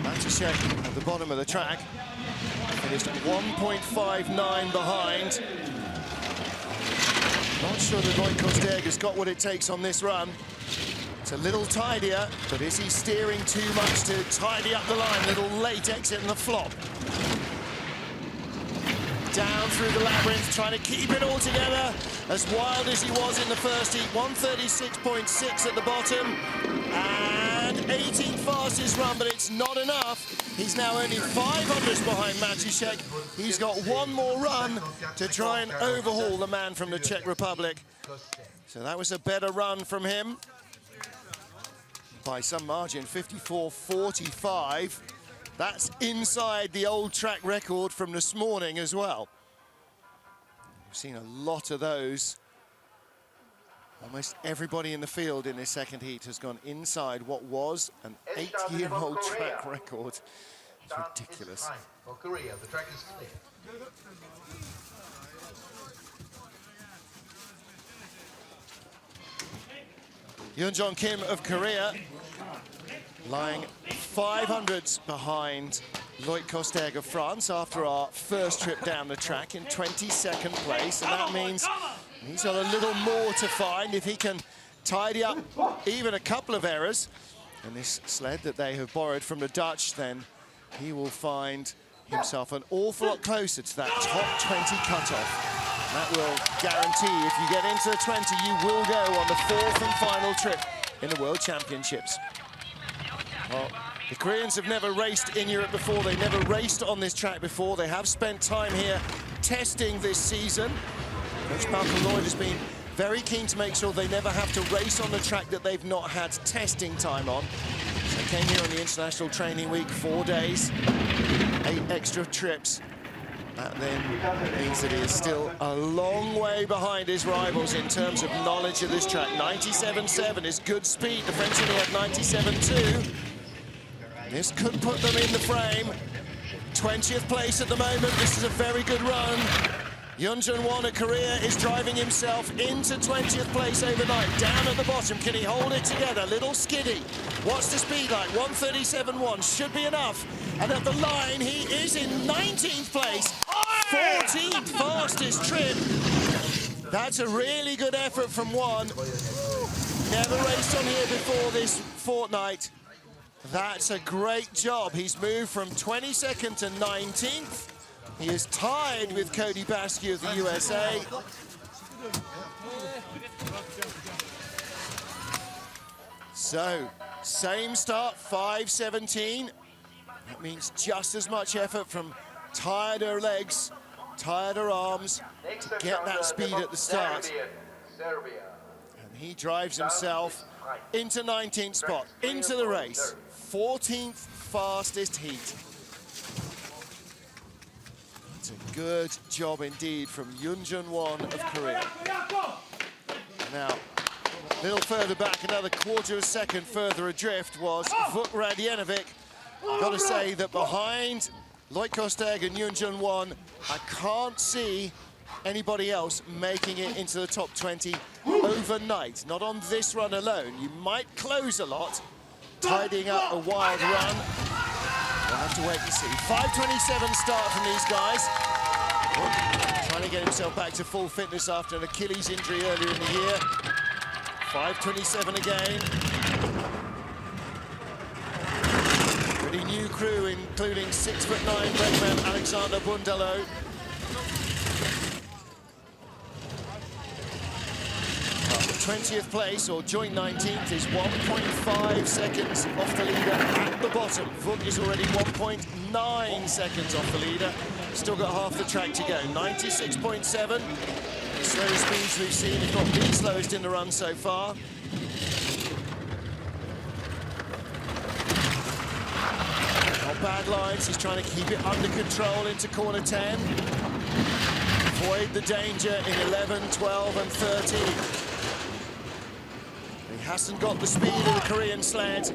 Matusek at the bottom of the track finished 1.59 behind. Not sure that Loic Kosterg has got what it takes on this run. It's a little tidier, but is he steering too much to tidy up the line? Little late exit in the flop. Down through the labyrinth, trying to keep it all together. As wild as he was in the first heat, 136.6 at the bottom. And 18th fastest run, but it's not enough. He's now only 500 behind Matusek. He's got one more run to try and overhaul the man from the Czech Republic. So that was a better run from him. By some margin, 54.45. That's inside the old track record from this morning as well. We've seen a lot of those. Almost everybody in the field in this second heat has gone inside what was an 8-year-old track record. It's ridiculous. For Korea, the track is clear. Yoon-Jong Kim of Korea lying 500ths behind Loic Kosterg of France after our first trip down the track in 22nd place, and that means he's got a little more to find if he can tidy up even a couple of errors in this sled that they have borrowed from the Dutch. Then he will find himself an awful lot closer to that top 20 cutoff. That will guarantee if you get into the 20, you will go on the 4th and final trip in the World Championships. Well, the Koreans have never raced in Europe before. They never raced on this track before. They have spent time here testing this season. Coach Malcolm Lloyd has been very keen to make sure they never have to race on the track that they've not had testing time on. So they came here on the International Training Week, 4 days, 8 extra trips. That then means that he is still a long way behind his rivals in terms of knowledge of this track. 97.7 is good speed. The French only have 97.2. This could put them in the frame. 20th place at the moment. This is a very good run. Yunjun Won of Korea is driving himself into 20th place overnight. Down at the bottom, can he hold it together? Little skiddy. What's the speed like? 1:37.1 should be enough. And at the line, he is in 19th place. 14th fastest trip. That's a really good effort from Won. Never raced on here before this fortnight. That's a great job. He's moved from 22nd to 19th. He is tied with Cody Basque of the USA. So, same start, 5:17. That means just as much effort from tireder legs, tireder arms to get that speed at the start. And he drives himself into 19th spot, into the race. 14th fastest heat. It's a good job indeed from Yunjun Won of Korea. Now, a little further back, another quarter of a second further adrift was Vuk Radjenovic. Got to say that behind Lloyd Kosteg and Yunjun Won, I can't see anybody else making it into the top 20 overnight. Not on this run alone. You might close a lot, tidying up a wild run. We'll have to wait and see. 5:27 start from these guys. Trying to get himself back to full fitness after an Achilles injury earlier in the year. 5:27 again. Pretty new crew, including 6'9" brakeman Alexander Bundalo. 20th place, or joint 19th, is 1.5 seconds off the leader at the bottom. Vuk is already 1.9 seconds off the leader. Still got half the track to go. 96.7. The slowest speeds we've seen, if not the slowest in the run so far. Not bad lines. He's trying to keep it under control into corner 10. Avoid the danger in 11, 12, and 13. He hasn't got the speed of the Korean sled.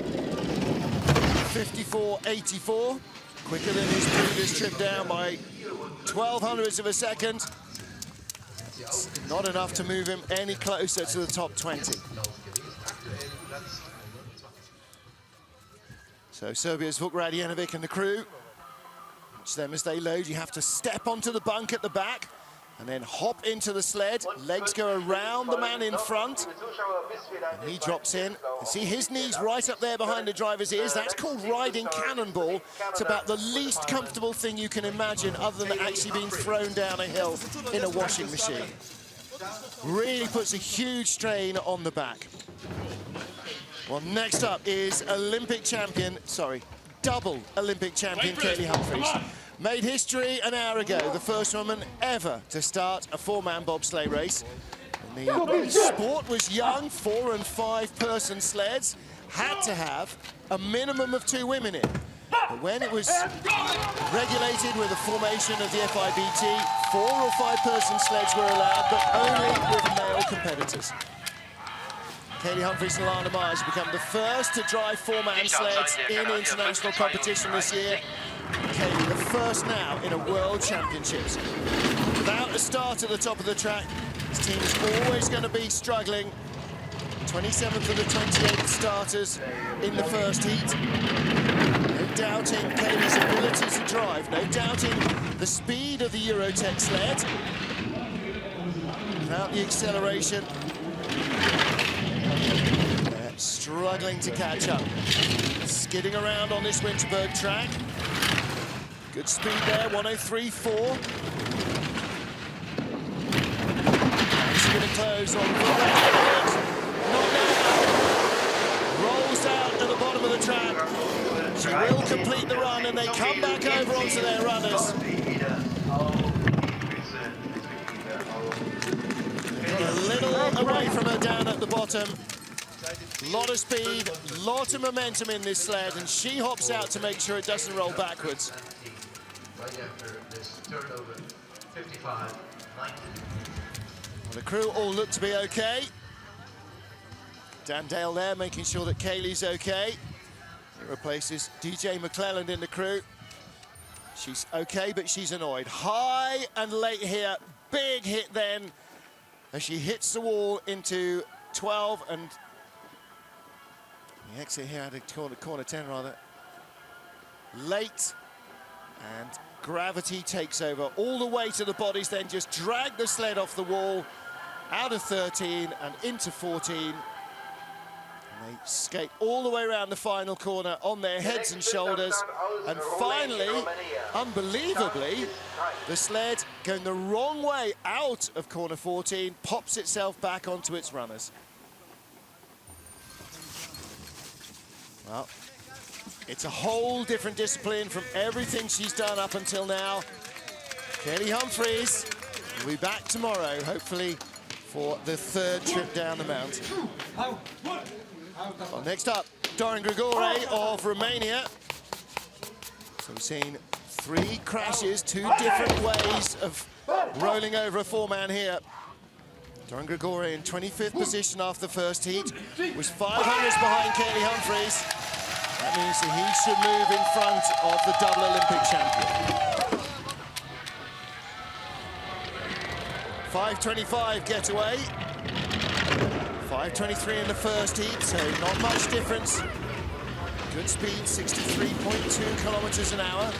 54.84, quicker than his previous trip down by 0.12 of a second. It's not enough to move him any closer to the top 20. So Serbia's Vuk Radjenovic and the crew. Watch them as they load. You have to step onto the bunk at the back and then hop into the sled. Legs go around the man in front. And he drops in. You see his knees right up there behind the driver's ears. That's called riding cannonball. It's about the least comfortable thing you can imagine other than actually being thrown down a hill in a washing machine. Really puts a huge strain on the back. Well, next up is Olympic champion, double Olympic champion Kaylee Humphries. Made history an hour ago, the first woman ever to start a four-man bobsleigh race. And the sport was young, 4- and 5-person sleds, had to have a minimum of 2 women in. But when it was regulated with the formation of the FIBT, 4- or 5-person sleds were allowed, but only with male competitors. Kaylee Humphries and Lana Myers become the first to drive 4-man sleds in international competition this year. Kaylee, the first now in a World Championships. Without a start at the top of the track, this team is always going to be struggling. 27th of the 28 starters in the first heat. No doubting Kaylee's ability to drive, no doubting the speed of the Eurotech sled. Without the acceleration, they're struggling to catch up. Skidding around on this Winterberg track. Good speed there, 103.4. She's going to close on not now. Rolls out at the bottom of the track. She will complete the run and they come back over onto their runners. Got a little away from her down at the bottom. Lot of speed, lot of momentum in this sled, and she hops out to make sure it doesn't roll backwards. right after this turnover, 55-90. Well, the crew all look to be okay. Dan Dale there making sure that Kaylee's okay. It replaces DJ McClelland in the crew. She's okay, but she's annoyed. High and late here. Big hit then as she hits the wall into 12 and the exit here out of corner 10 rather. Late and gravity takes over. All the way to the bodies, then just drag the sled off the wall out of 13 and into 14. And they skate all the way around the final corner on their heads and shoulders. And finally, unbelievably, the sled going the wrong way out of corner 14 pops itself back onto its runners. Well, it's a whole different discipline from everything she's done up until now. Kelly Humphries will be back tomorrow, hopefully, for the third trip down the mountain. Well, next up, Dorin Grigore of Romania. So we've seen 3 crashes, 2 different ways of rolling over a 4-man here. Dorin Grigore in 25th position after the first heat, was 500s behind Kelly Humphries. That means that he should move in front of the double Olympic champion. 5:25 getaway. 5:23 in the first heat, so not much difference. Good speed, 63.2 kilometers an hour.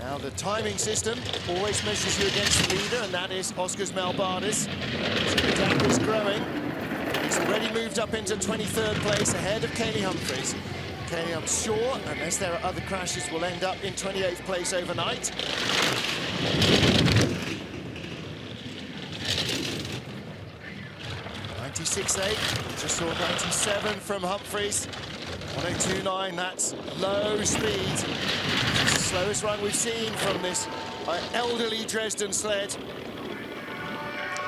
Now the timing system always measures you against the leader, and that is Oscar's Malbardis. So the gap is growing. He's already moved up into 23rd place ahead of Kaylee Humphries. Kaylee, I'm sure, unless there are other crashes, will end up in 28th place overnight. 96.8, just saw 97 from Humphries. 102.9, that's low speed. It's the slowest run we've seen from this elderly Dresden sled.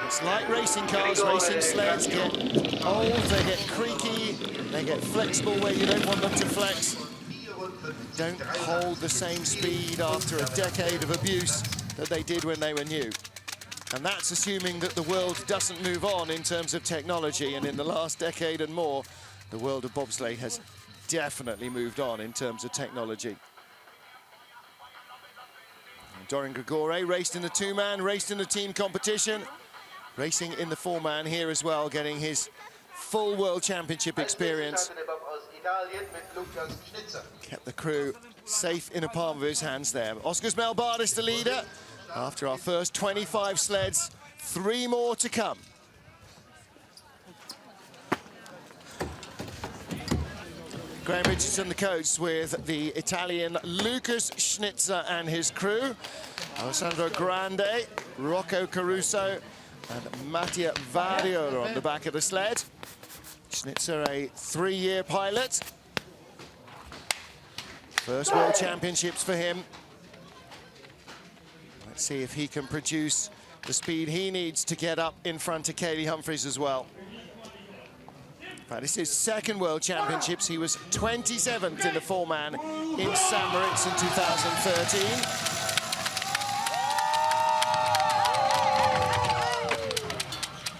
It's like racing cars, racing sleds get old, they get creaky, they get flexible where you don't want them to flex. They don't hold the same speed after a decade of abuse that they did when they were new. And that's assuming that the world doesn't move on in terms of technology, and in the last decade and more, the world of bobsleigh has definitely moved on in terms of technology. Dorin Grigore raced in the 2-man, raced in the team competition, racing in the 4-man here as well, getting his full World Championship experience. Kept the crew safe in the palm of his hands there. Oscar's Malbardis the leader. After our first 25 sleds, 3 more to come. Graham Richardson, the coach, with the Italian Lucas Schnitzer and his crew. Alessandro Grande, Rocco Caruso, and Mattia Vario on the back of the sled. Schnitzer, a 3-year pilot. First World Championships for him. Let's see if he can produce the speed he needs to get up in front of Kaylee Humphries as well. In fact, this is his second World Championships. He was 27th in the 4-man in St. Moritz in 2013.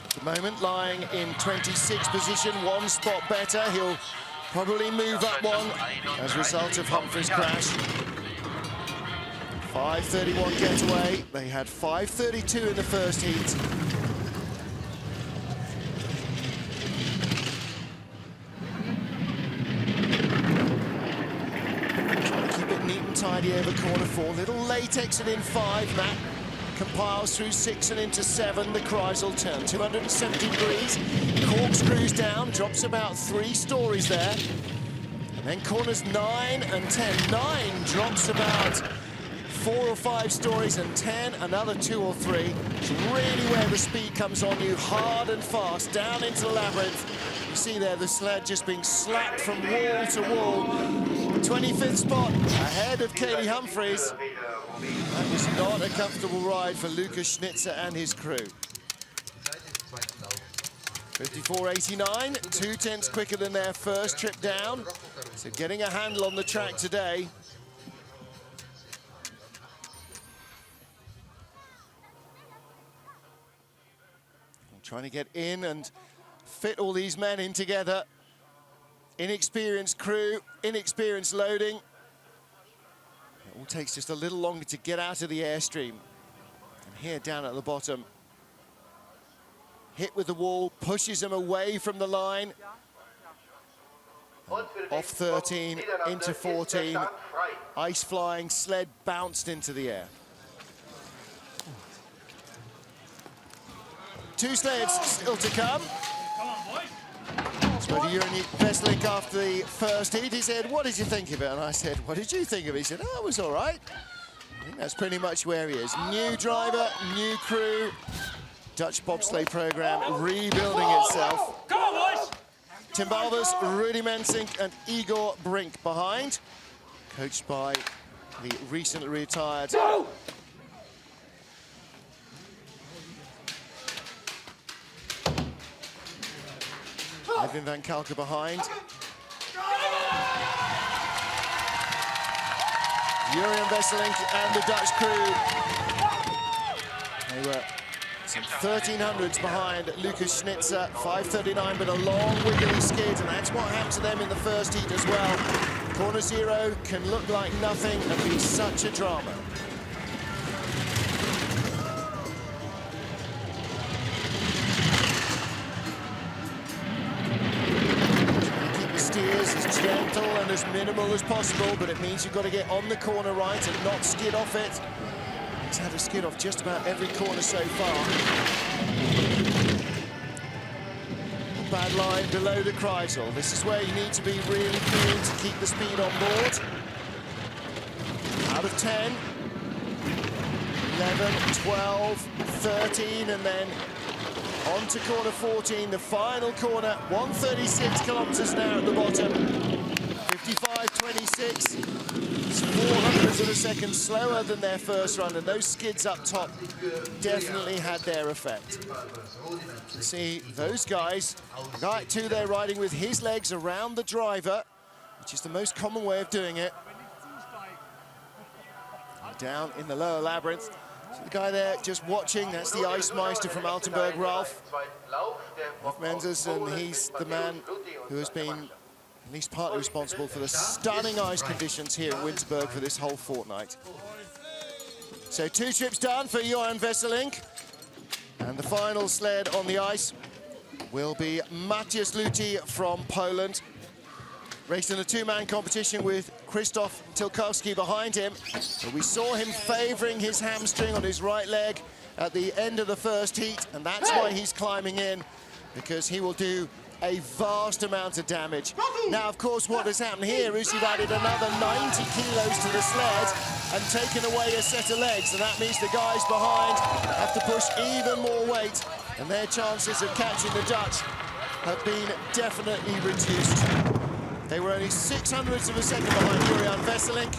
At the moment, lying in 26th position, 1 spot better. He'll probably move up 1 as a result of Humphries' crash. 5:31 getaway. They had 5:32 in the first heat. Trying to keep it neat and tidy over corner 4. Little late exit in 5. Matt compiles through 6 and into 7. The Kreisel turn. 270 degrees. Corkscrews down. Drops about 3 stories there. And then corners 9 and 10. 9 drops about 4 or 5 stories, and 10, another 2 or 3. It's really where the speed comes on you, hard and fast, down into the labyrinth. You see there the sled just being slapped from wall to wall. 25th spot, ahead of Kaylee Humphries. That was not a comfortable ride for Lucas Schnitzer and his crew. 54.89, 2/10 quicker than their first trip down. So getting a handle on the track today. trying to get in and fit all these men in together. Inexperienced crew, inexperienced loading. It all takes just a little longer to get out of the airstream. And here down at the bottom, hit with the wall, pushes him away from the line. Off 13, into 14. Ice flying, sled bounced into the air. 2 sleds still to come. Spoke to Jurgen Vesselink after the first heat. He said, "What did you think of it?" And I said, "What did you think of it?" He said, "Oh, it was all right." I think that's pretty much where he is. New driver, new crew. Dutch bobsleigh program rebuilding itself. Come on, boys! Tim Balvers, Rudy Mensink and Igor Brink behind, coached by the recently retired Edwin van Kalker behind. Jurgen Vesselink and the Dutch crew. They were some 1300s behind Lucas Schnitzer, 5:39, but a long wiggly skid, and that's what happened to them in the first heat as well. Corner 0 can look like nothing and be such a drama. Keep the steers as gentle and as minimal as possible, but it means you've got to get on the corner right and not skid off it. He's had a skid off just about every corner so far. Bad line below the Kreisel. This is where you need to be really keen to keep the speed on board. Out of 10, 11, 12, 13, and then on to corner 14, the final corner. 136 kilometers now at the bottom. 55.26. It's 400ths of a second slower than their first run, and those skids up top definitely had their effect. See those guys, guy 2 there riding with his legs around the driver, which is the most common way of doing it. Down in the lower labyrinth. So the guy there just watching, that's the Ice Meister from Altenburg, Ralf Menzies, and he's the man who has been at least partly responsible for the stunning ice conditions here at Winterberg for this whole fortnight. So 2 trips done for Jurgen Vesselink. And the final sled on the ice will be Matthias Luthi from Poland. Raced in a 2-man competition with Krzysztof Tilkowski behind him. But we saw him favouring his hamstring on his right leg at the end of the first heat, and that's why he's climbing in, because he will do a vast amount of damage. Now, of course, what has happened here is you've added another 90 kilos to the sled and taken away a set of legs, and that means the guys behind have to push even more weight, and their chances of catching the Dutch have been definitely reduced. They were only 600ths of a second behind Jurgen Vesselink,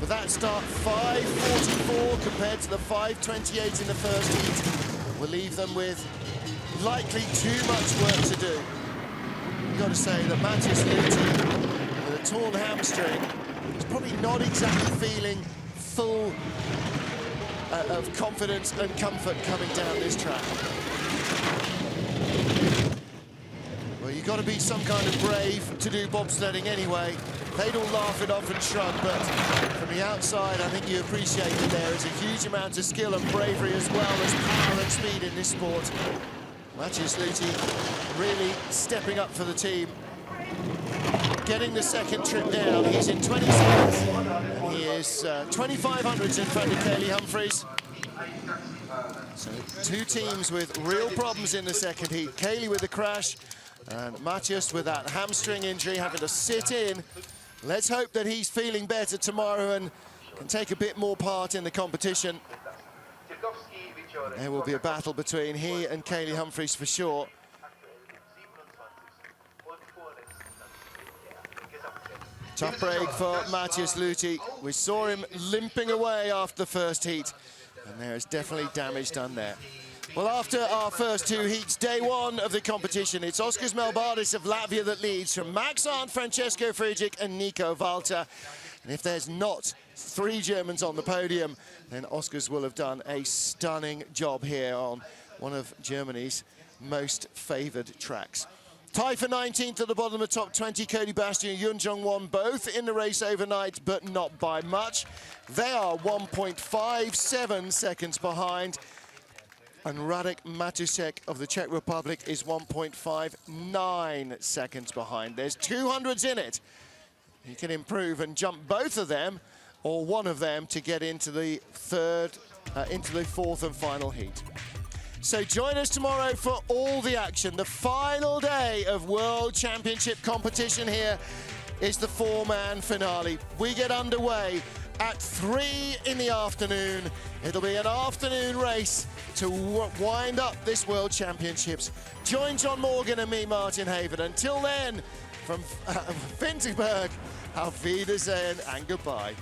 but that start 5:44 compared to the 5:28 in the first heat will leave them with likely too much work to do. You've got to say that Matthias Luthi, with a torn hamstring, is probably not exactly feeling full of confidence and comfort coming down this track. Well, you've got to be some kind of brave to do bobsledding anyway. They'd all laugh it off and shrug, but from the outside, I think you appreciate that there is a huge amount of skill and bravery as well as power and speed in this sport. Matthias Luthi really stepping up for the team. Getting the second trip down. He's in 27th, and he is 2,500s in front of Cayley Humphries. So 2 teams with real problems in the second heat. Cayley with the crash, and Matthias with that hamstring injury, having to sit in. Let's hope that he's feeling better tomorrow and can take a bit more part in the competition. There will be a battle between he and Cayley Humphries for sure. Tough break for Matthias Luthi. We saw him limping away after the first heat, and there is definitely damage done there. Well, after our first 2 heats, day 1 of the competition, it's Oskars Melbardis of Latvia that leads, from Max Arndt, Francesco Friedrich and Nico Walter. And if there's not 3 Germans on the podium, then Oskars will have done a stunning job here on one of Germany's most favoured tracks. Tied for 19th at the bottom of the top 20, Cody Bastian and Yun Jung-won, both in the race overnight, but not by much. They are 1.57 seconds behind. And Radek Matusek of the Czech Republic is 1.59 seconds behind. There's 200s in it. He can improve and jump both of them, or one of them, to get into the fourth and final heat. So join us tomorrow for all the action. The final day of World Championship competition here is the four-man finale. We get underway at 3 in the afternoon. It'll be an afternoon race to wind up this World Championships. Join John Morgan and me, Martin Haven. Until then, from Winterberg, auf Wiedersehen and goodbye.